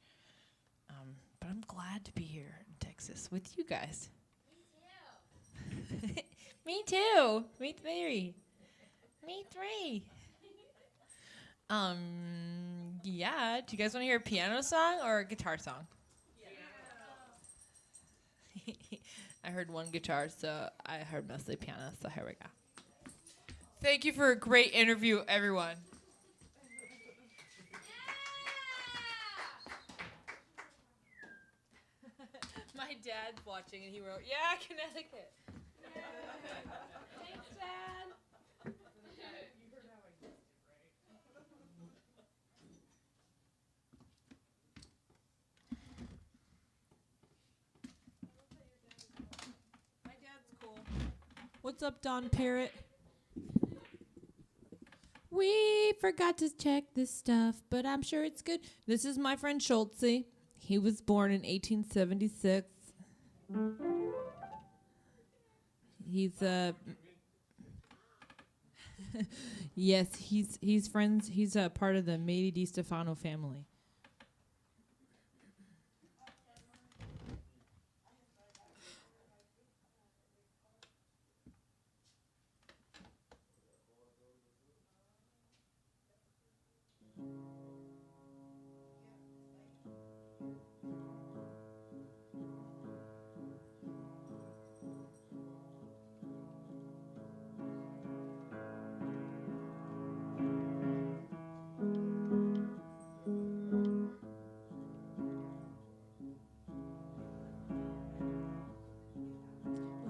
But I'm glad to be here in Texas with you guys. Me too. Me three. Me three. Yeah. Do you guys want to hear a piano song or a guitar song? I heard one guitar, so I heard mostly piano, so here we go. Thank you for a great interview, everyone. My dad's watching, and he wrote, "Yeah, Connecticut." Thanks, Dad. My dad's cool. What's up, Don Parrott? We forgot to check this stuff, but I'm sure it's good. This is my friend Schultze. He was born in 1876. He's yes, he's friends. He's a part of the Mady Di Stefano family.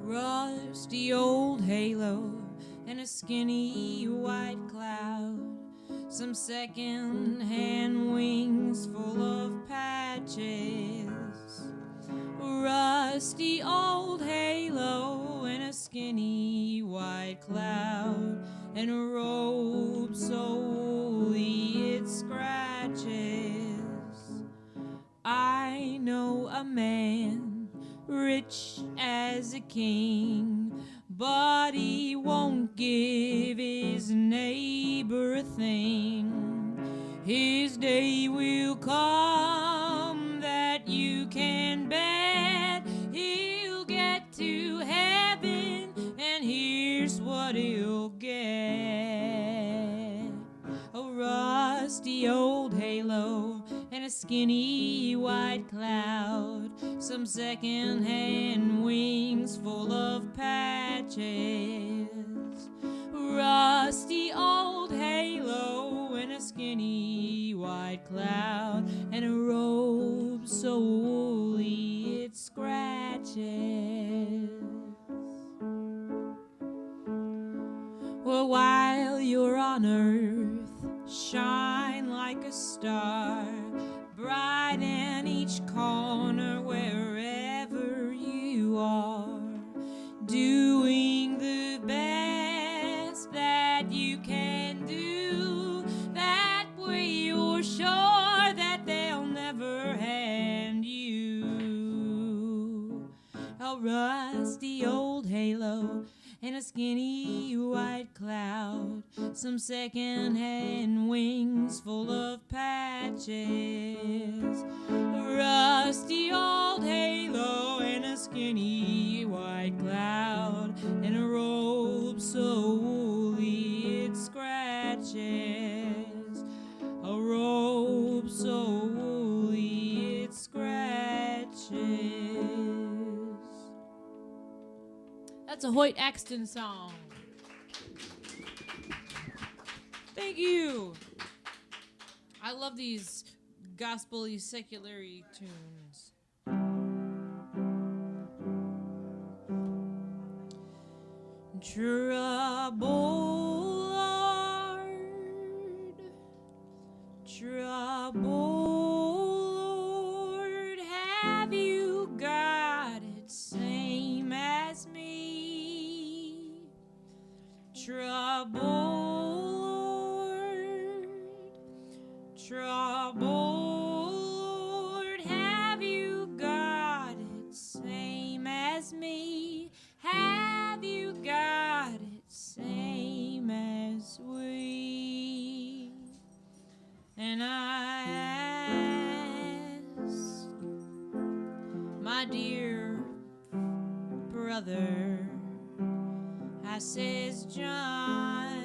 Rusty old halo and a skinny white cloud, some second-hand wings full of patches. Rusty old halo and a skinny white cloud, and a robe so woolly it scratches. I know a man rich as a king, but he won't give his neighbor a thing. His day will come that you can bet. He'll get to heaven, and here's what he'll get: a rusty old halo and a skinny white cloud, some second-hand wings full of patches. Rusty old halo and a skinny white cloud, and a robe so woolly it scratches. Well, while you're on earth, shine like a star, bright in each corner wherever you are, doing the best that you can do. That way you're sure that they'll never hand you a rusty old halo and a skinny white cloud, some second-hand wings full of patches. A rusty old halo and a skinny white cloud, and a robe so woolly it scratches. A robe so woolly it scratches. That's a Hoyt Axton song. Thank you. I love these gospel-y, secular-y tunes. Trouble, Lord, trouble, Lord, have you got it same as me? Trouble, Lord, trouble, Lord, have you got it same as me? Have you got it same as we? And I ask my dear brother, I says, John,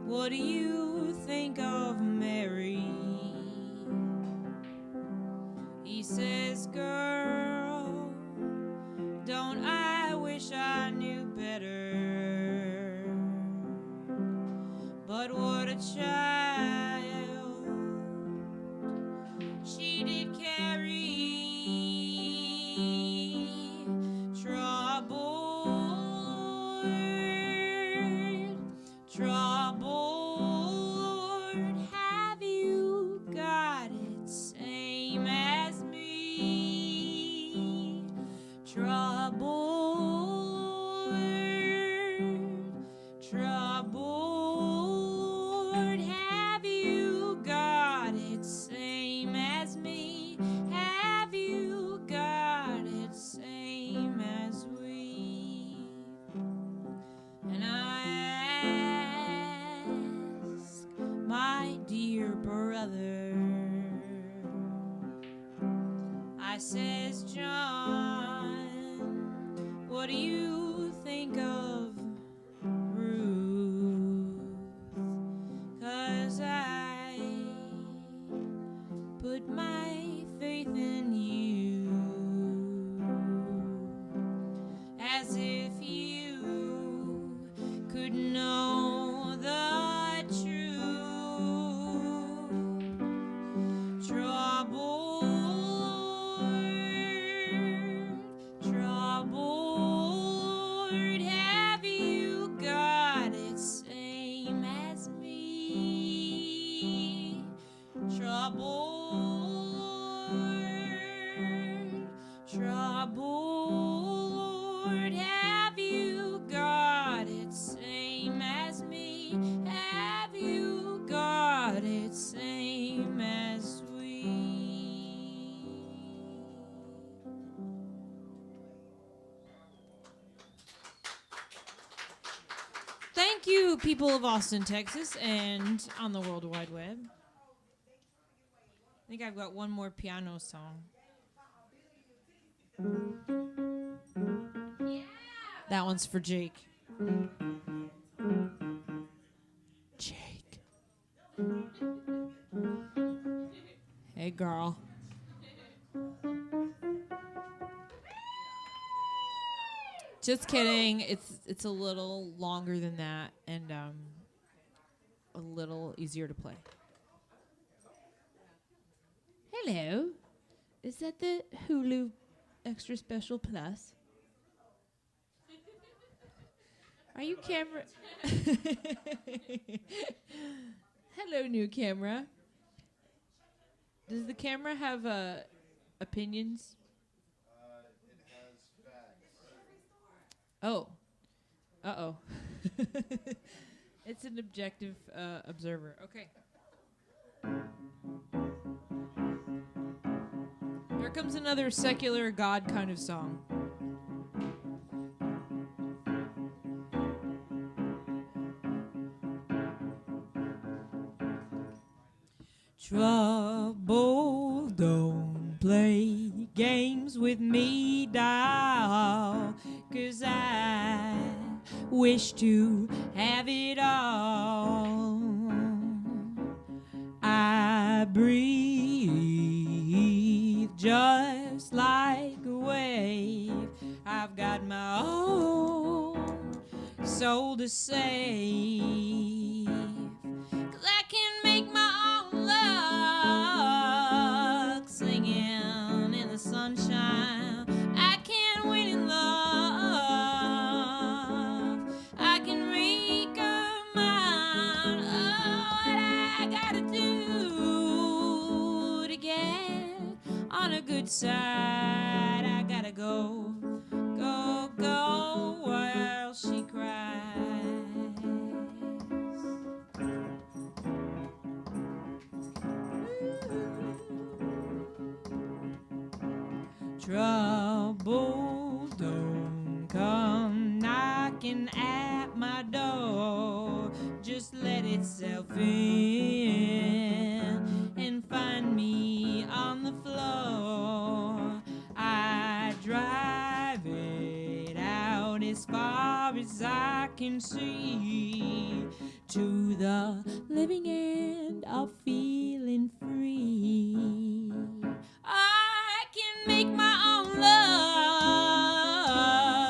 what do you think of Mary? He says, girl, don't I wish I knew better? But what a child she did carry, troubled, troubled, have you got it same as me? Troubled, troubled, have you got it same as me? Have you got it same as we? And I ask my dear brother, I says, John, what do you think of Ruth? 'Cause I put my faith in you, as if you could know the truth. Troubled, troubled, have you got it same as me? Troubled, troubled, have you got it same as me? Have you got it same as we? Thank you, people of Austin, Texas, and on the World Wide Web. I think I've got one more piano song. That one's for Jake. Jake. Hey, girl. Just kidding. It's a little longer than that and a little easier to play. Hello. Is that the Hulu Extra Special Plus? Are you camera? Hello, new camera. Does the camera have opinions? It has facts. Oh. Uh-oh. It's an objective observer. Okay. Here comes another secular God kind of song. Trouble, don't play games with me, doll, 'cause I wish to have it all. I breathe just like a wave. I've got my own soul to save. 'Cause I can make my own luck singing in the sunshine. I can win in love. I can make a mind. Oh, what I gotta do to get on a good side. I gotta go, go, go while she cries. Trouble, don't come knocking at my door. Just let itself in. as far as I can see, to the living end of feeling free. I can make my own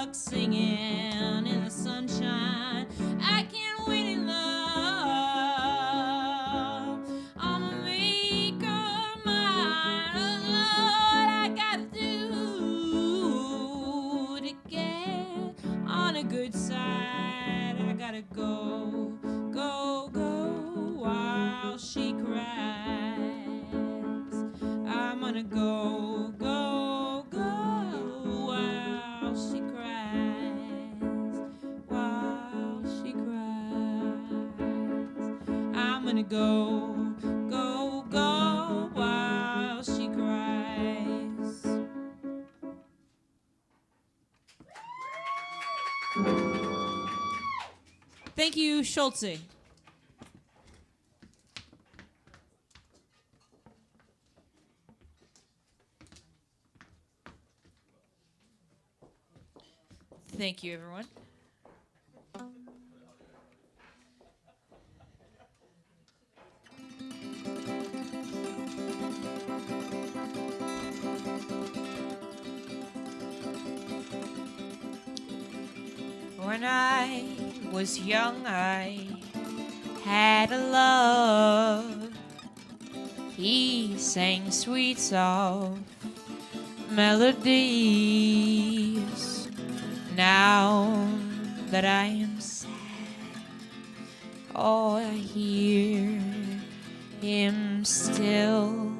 luck singing in the sunshine. I can win in love. I'm a maker mine. What I gotta do to get on a good side? I gotta go, go, go while she cries. I'm gonna go, go, go while she cries. While she cries. I'm gonna go, go, go while she cries. Thank you, Schultze. Thank you, everyone. When I was young, I had a love. He sang sweet, soft melodies. Now that I am sad, oh, I hear him still.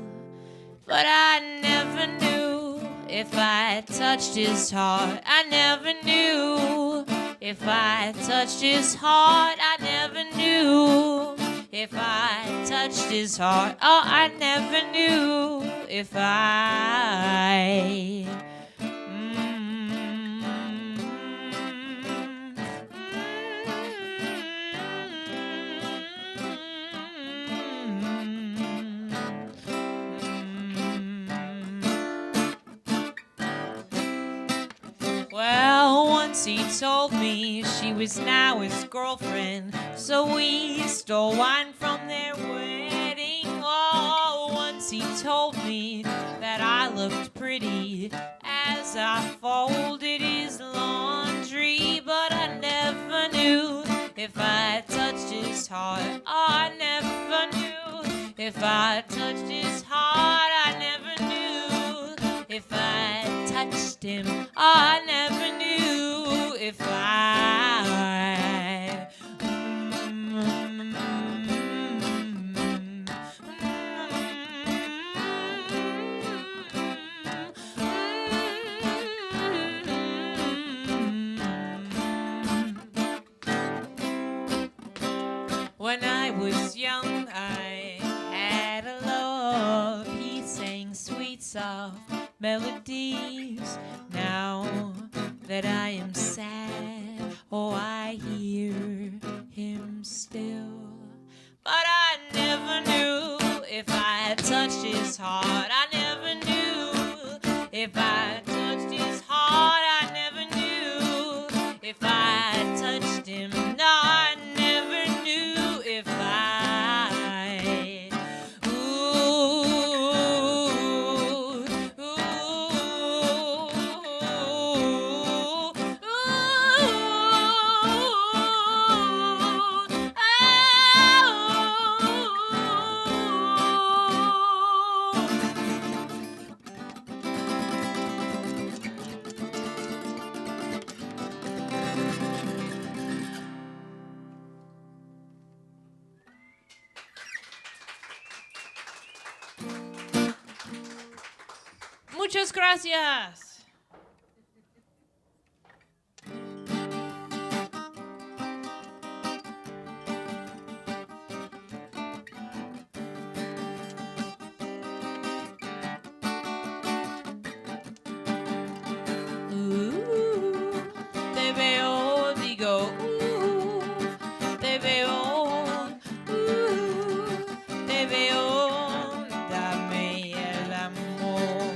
But I never knew if I touched his heart. I never knew if I touched his heart. I never knew if I touched his heart. Oh, I never knew if I Well, once he told me she was now his girlfriend, so we stole wine from their wedding. Oh, once he told me that I looked pretty as I folded his laundry, but I never knew if I touched his heart. Oh, I never knew if I touched his heart. I never knew if I touched him. Oh, I never knew if I When I was young, I had a love. He sang sweet, soft melodies. Now that I am sad, oh, I hear him still. But I never knew if I touched his heart. I never knew if I touched his heart. I never knew if I touched him. No, I never knew if I Muchas gracias. Te veo, digo, te veo, te veo, dame el amor.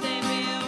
Te veo,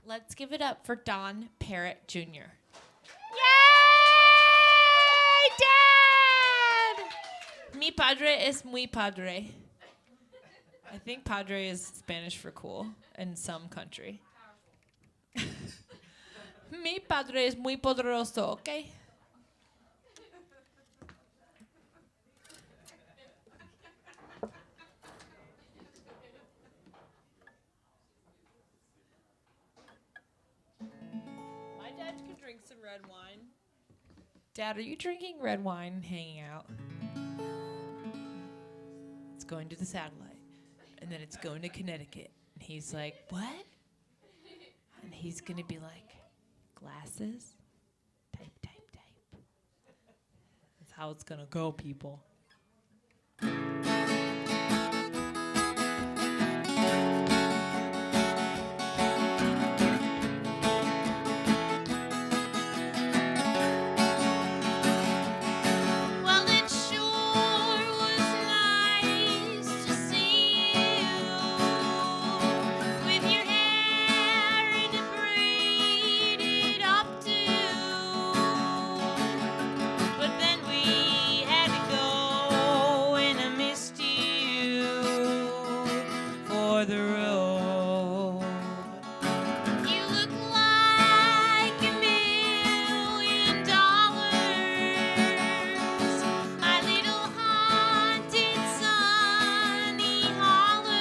let's give it up for Don Parrott Jr. Yay, Dad! Mi padre es muy padre. I think padre is Spanish for cool in some country. Mi padre es muy poderoso, okay? My dad can drink some red wine. Dad, are you drinking red wine and hanging out? It's going to the satellite. And then it's going to Connecticut. And he's like, what? And he's going to be like, glasses? Type, type, type. That's how it's going to go, people. Well, it sure was nice to see you with your hair in a braided updo. But then we had to go, and I missed you for the road. You look like $1,000,000, my little haunted sunny holler.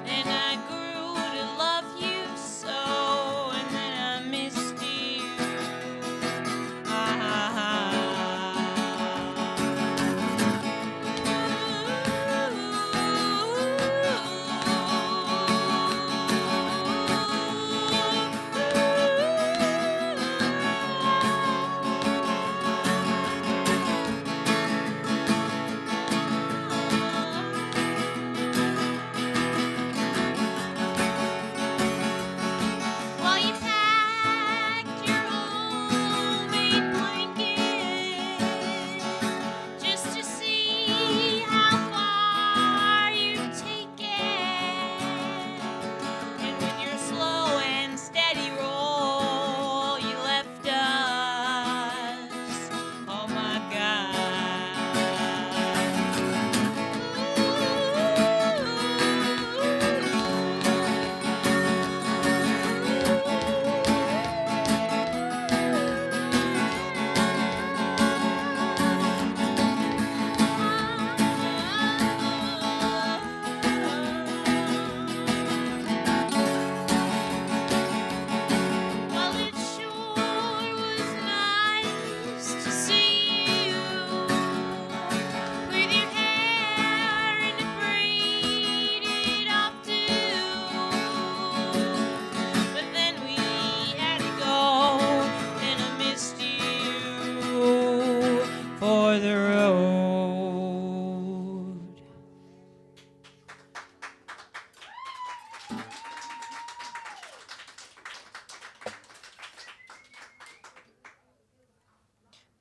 And I grew to love you so, and then I missed you. While you packed your homemade blanket just to see how far you'd take it, and with your slow and steady roll, you left us. Oh my Well, it sure was nice to see you with your hair in a braided updo. But then we had to go, and I missed you for the road.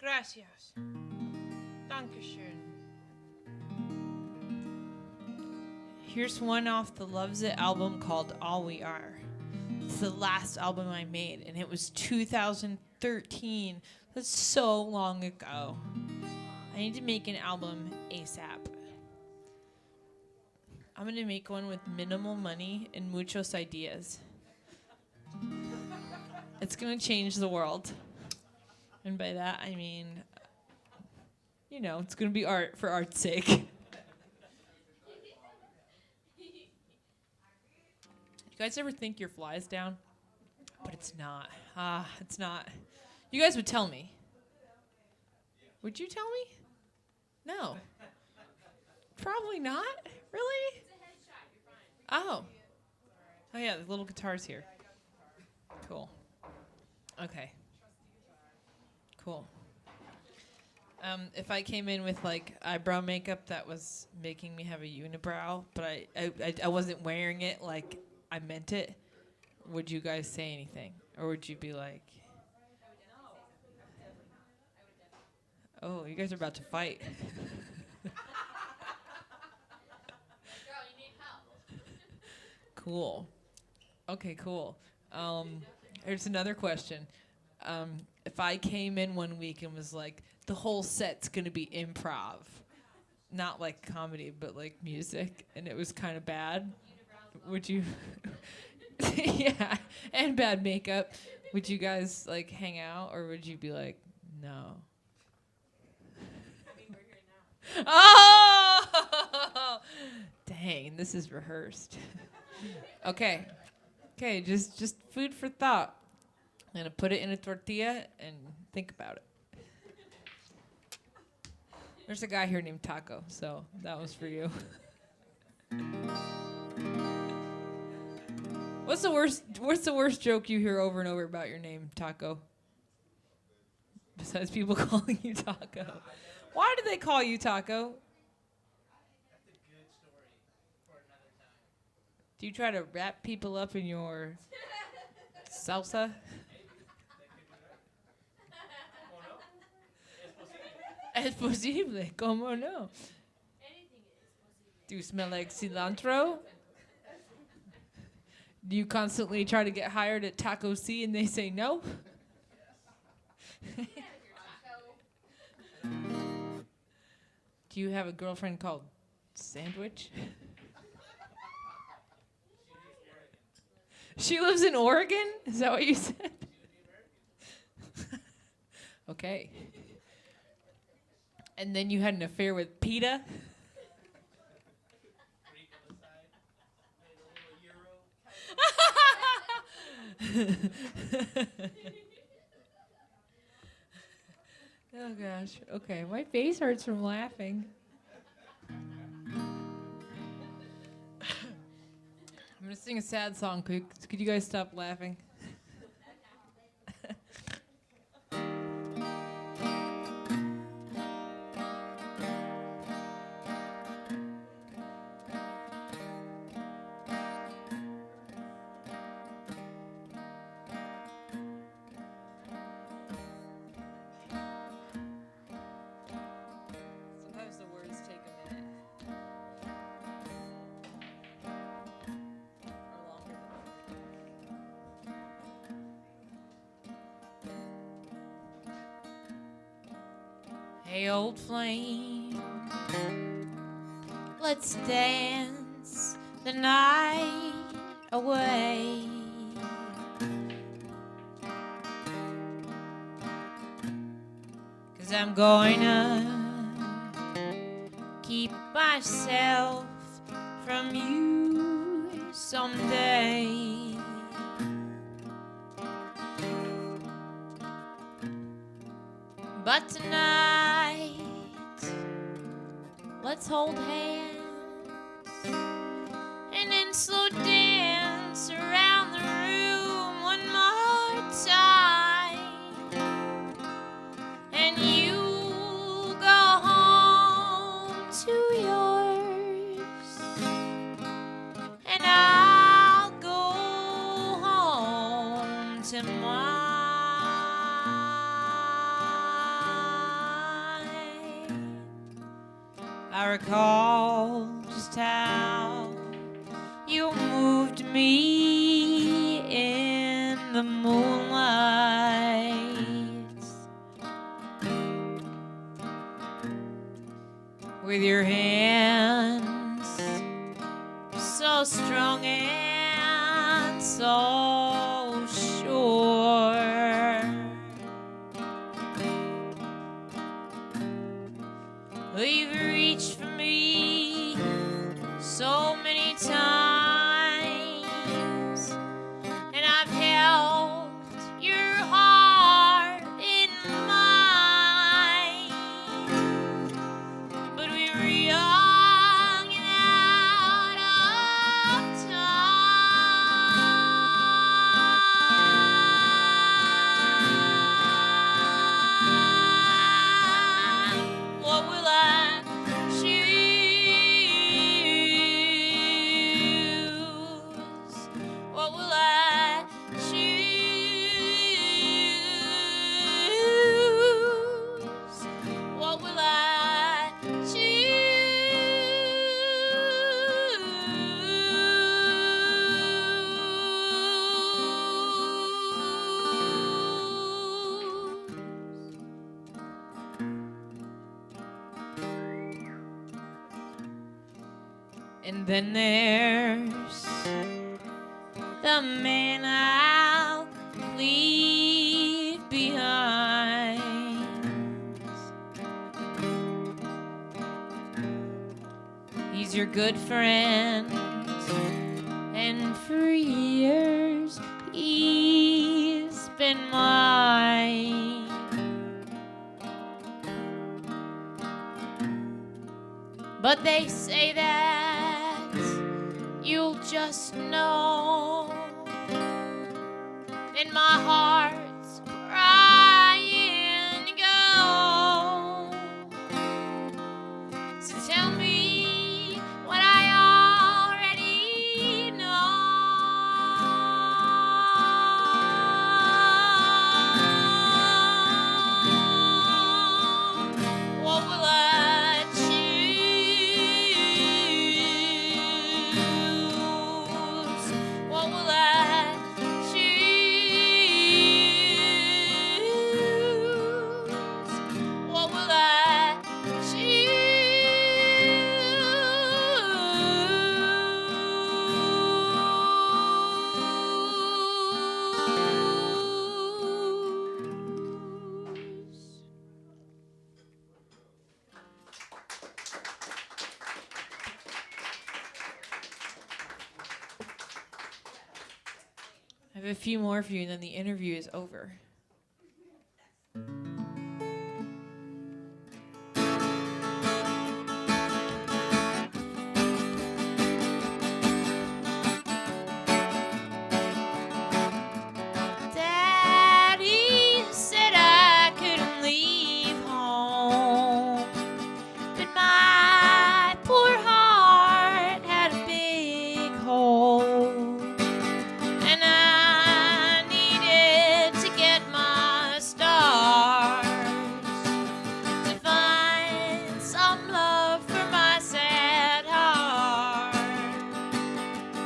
Gracias. Dankeschön. Here's one off the Loves It album called All We Are. It's the last album I made, and it was 2013. That's so long ago. I need to make an album ASAP. I'm gonna make one with minimal money and muchos ideas. It's gonna change the world. And by that, I mean, you know, it's gonna be art for art's sake. You guys ever think your fly's down? But it's not. It's not. You guys would tell me. Would you tell me? No. Probably not. Really? Oh. Oh yeah, the little guitar's here. Cool. Okay. Cool. If I came in with like eyebrow makeup that was making me have a unibrow, but I wasn't wearing it like I meant it, would you guys say anything? Or would you be like, oh, you guys are about to fight. Cool. Okay, cool. Here's another question. If I came in one week and was like, the whole set's gonna be improv, not like comedy, but like music, and it was kind of bad, would you? Yeah, and bad makeup. Would you guys like hang out, or would you be like, no? Oh, dang! This is rehearsed. Okay, just food for thought. I'm gonna put it in a tortilla and think about it. There's a guy here named Taco, so that was for you. What's the worst joke you hear over and over about your name, Taco? Besides people calling you Taco. Why do they call you Taco? That's a good story for another time. Do you try to wrap people up in your salsa? Es posible, como no? Do you smell like cilantro? Do you constantly try to get hired at Taco C and they say no? Do you have a girlfriend called Sandwich? She lives in Oregon? Is that what you said? Okay. And then you had an affair with PETA? Creek on the side. Made a little euro. Oh gosh. Okay, my face hurts from laughing. I'm gonna sing a sad song. Could you guys stop laughing? Sometimes the words take a minute. Or longer than Hey, old flame, let's dance the night away. 'Cause I'm going to keep myself from you someday. But tonight, let's hold hands and then slow dance around the room one more time. And you go home to yours, and I'll go home to mine. I recall And then there's the man I'll leave behind. He's your good friend, and for years he's been mine. But they say that you'll just know, and my heart's crying go. So tell me what I already know. What will I choose? What will I choose? What will I choose? I have a few more for you, and then the interview is over. Daddy said I couldn't leave home, but my poor heart had a big hole, and I needed to get my stars to find some love for my sad heart.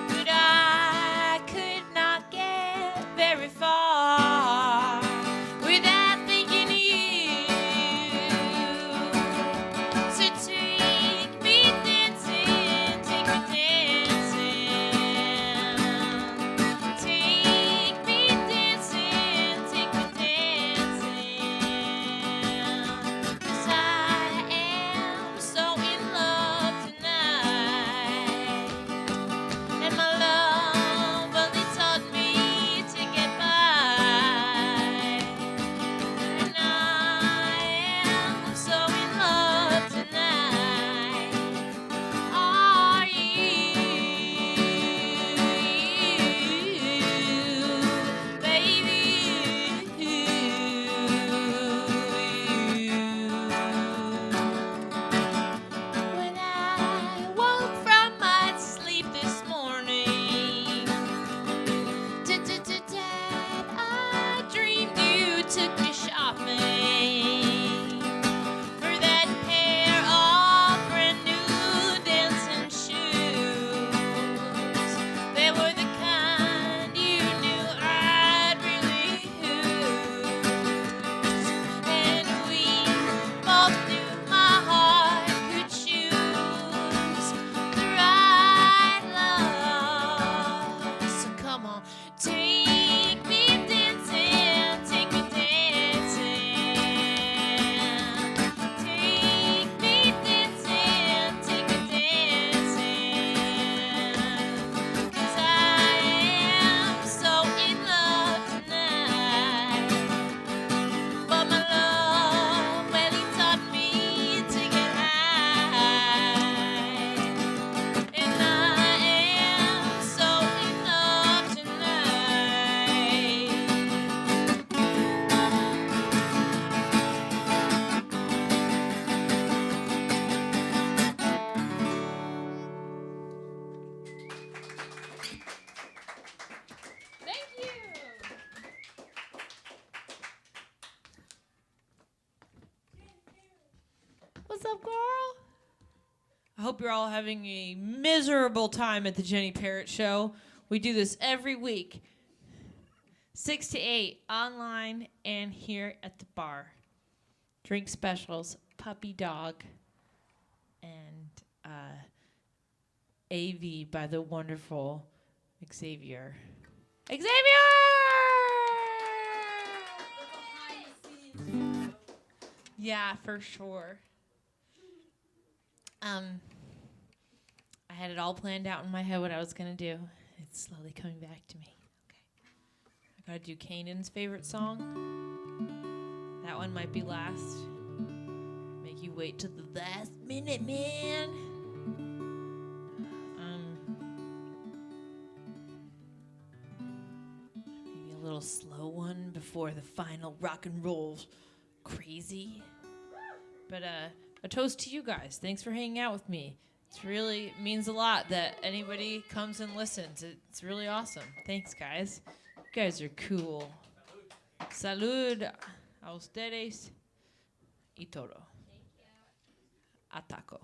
But I could not get very far without thinking of you. So take me dancing, take me dancing. Take me dancing, take me dancing. 'Cause I am so in love tonight. And my love only taught me to get by. And I am so in love tonight. Are you, baby? When I woke from my sleep this morning, Dad, I dreamed you took me shopping for that pair of brand new dancing shoes. They were the kind you knew I'd really use. And we both knew my heart could choose the right love. So come on, take me dancing, take me dancing. Take me dancing, take me dancing. 'Cause I am so in love tonight. But my love, well, he taught me to get high. And I am so in love tonight. Thank you. What's up, girl? I hope you're all having a miserable time at the Jenny Parrott Show. We do this every week, 6 to 8, online and here at the bar. Drink specials, puppy dog, and AV by the wonderful Xavier. Xavier! Yeah, for sure. I had it all planned out in my head what I was gonna do. It's slowly coming back to me. Okay. I gotta do Kanan's favorite song. That one might be last. Make you wait till the last minute, man. Maybe a little slow one before the final rock and roll crazy. But a toast to you guys. Thanks for hanging out with me. It really means a lot that anybody comes and listens. It's really awesome. Thanks, guys. You guys are cool. Salud a ustedes y todo. Ataco.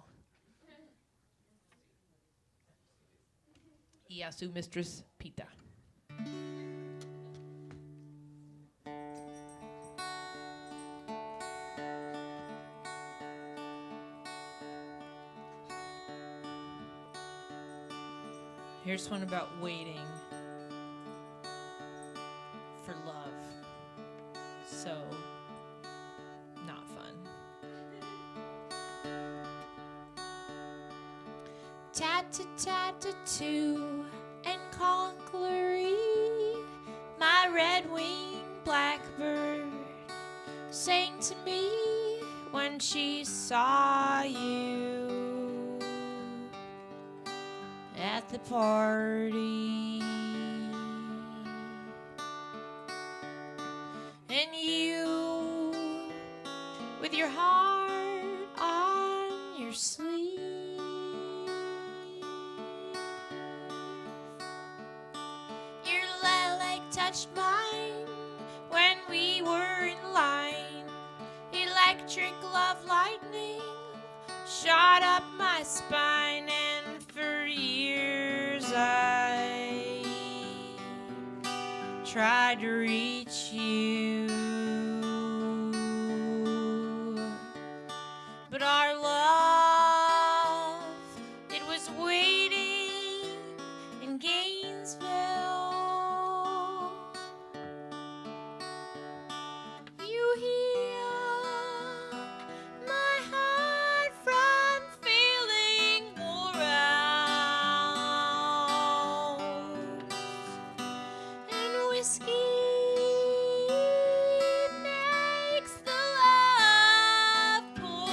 Y a su mistress, Pita. Here's one about waiting for love. So, not fun. Tat-tat-tat-tat-too and conclary, my red-winged blackbird sang to me when she saw you at the party. And you, with your heart on your sleeve, your lilac touched mine when we were in line. Electric love lightning shot up my spine, and for years I tried to reach you, but our love, it was waiting in Gainesville. You heal my heart from feeling wore out, and whiskey makes the love pour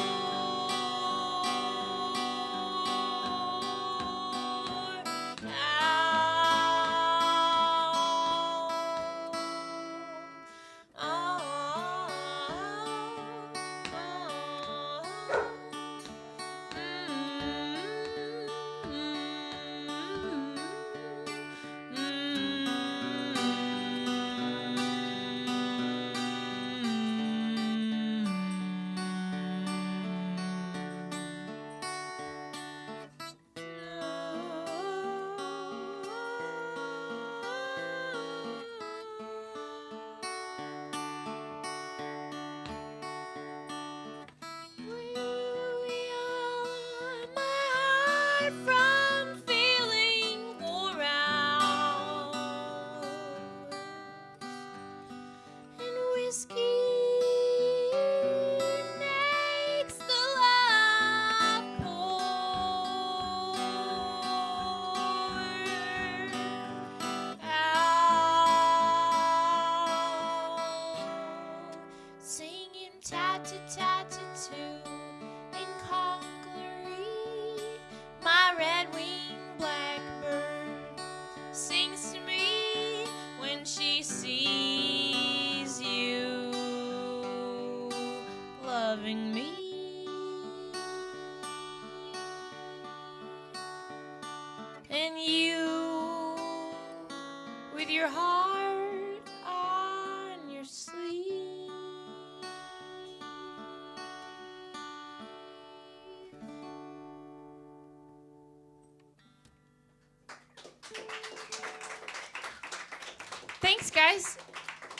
from feeling wore out, and whiskey makes the love pour out, singing tat-tat-tat-too in conclary. My red-winged blackbird sings to me when she sees you loving me. And you, with your heart on your sleeve. Thanks, guys.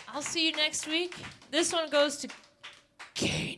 I'll see you next week. This one goes to Kanan.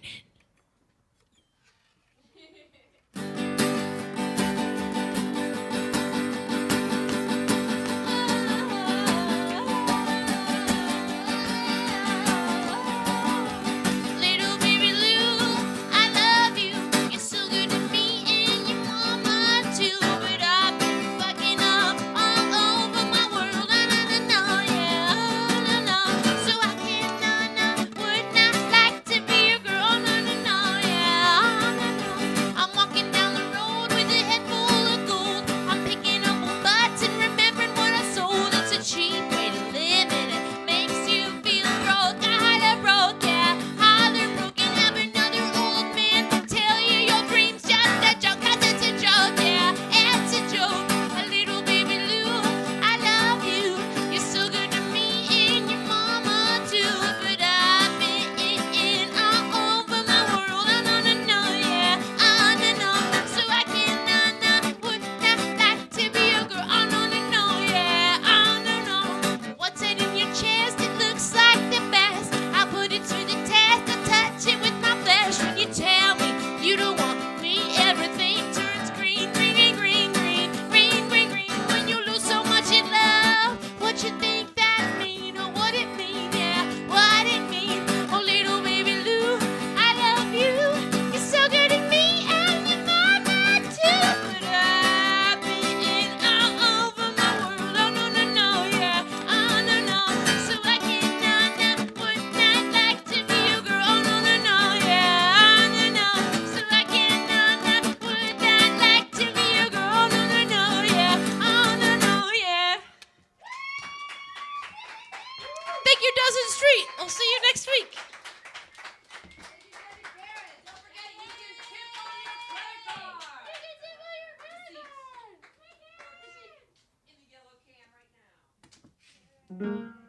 Thank you.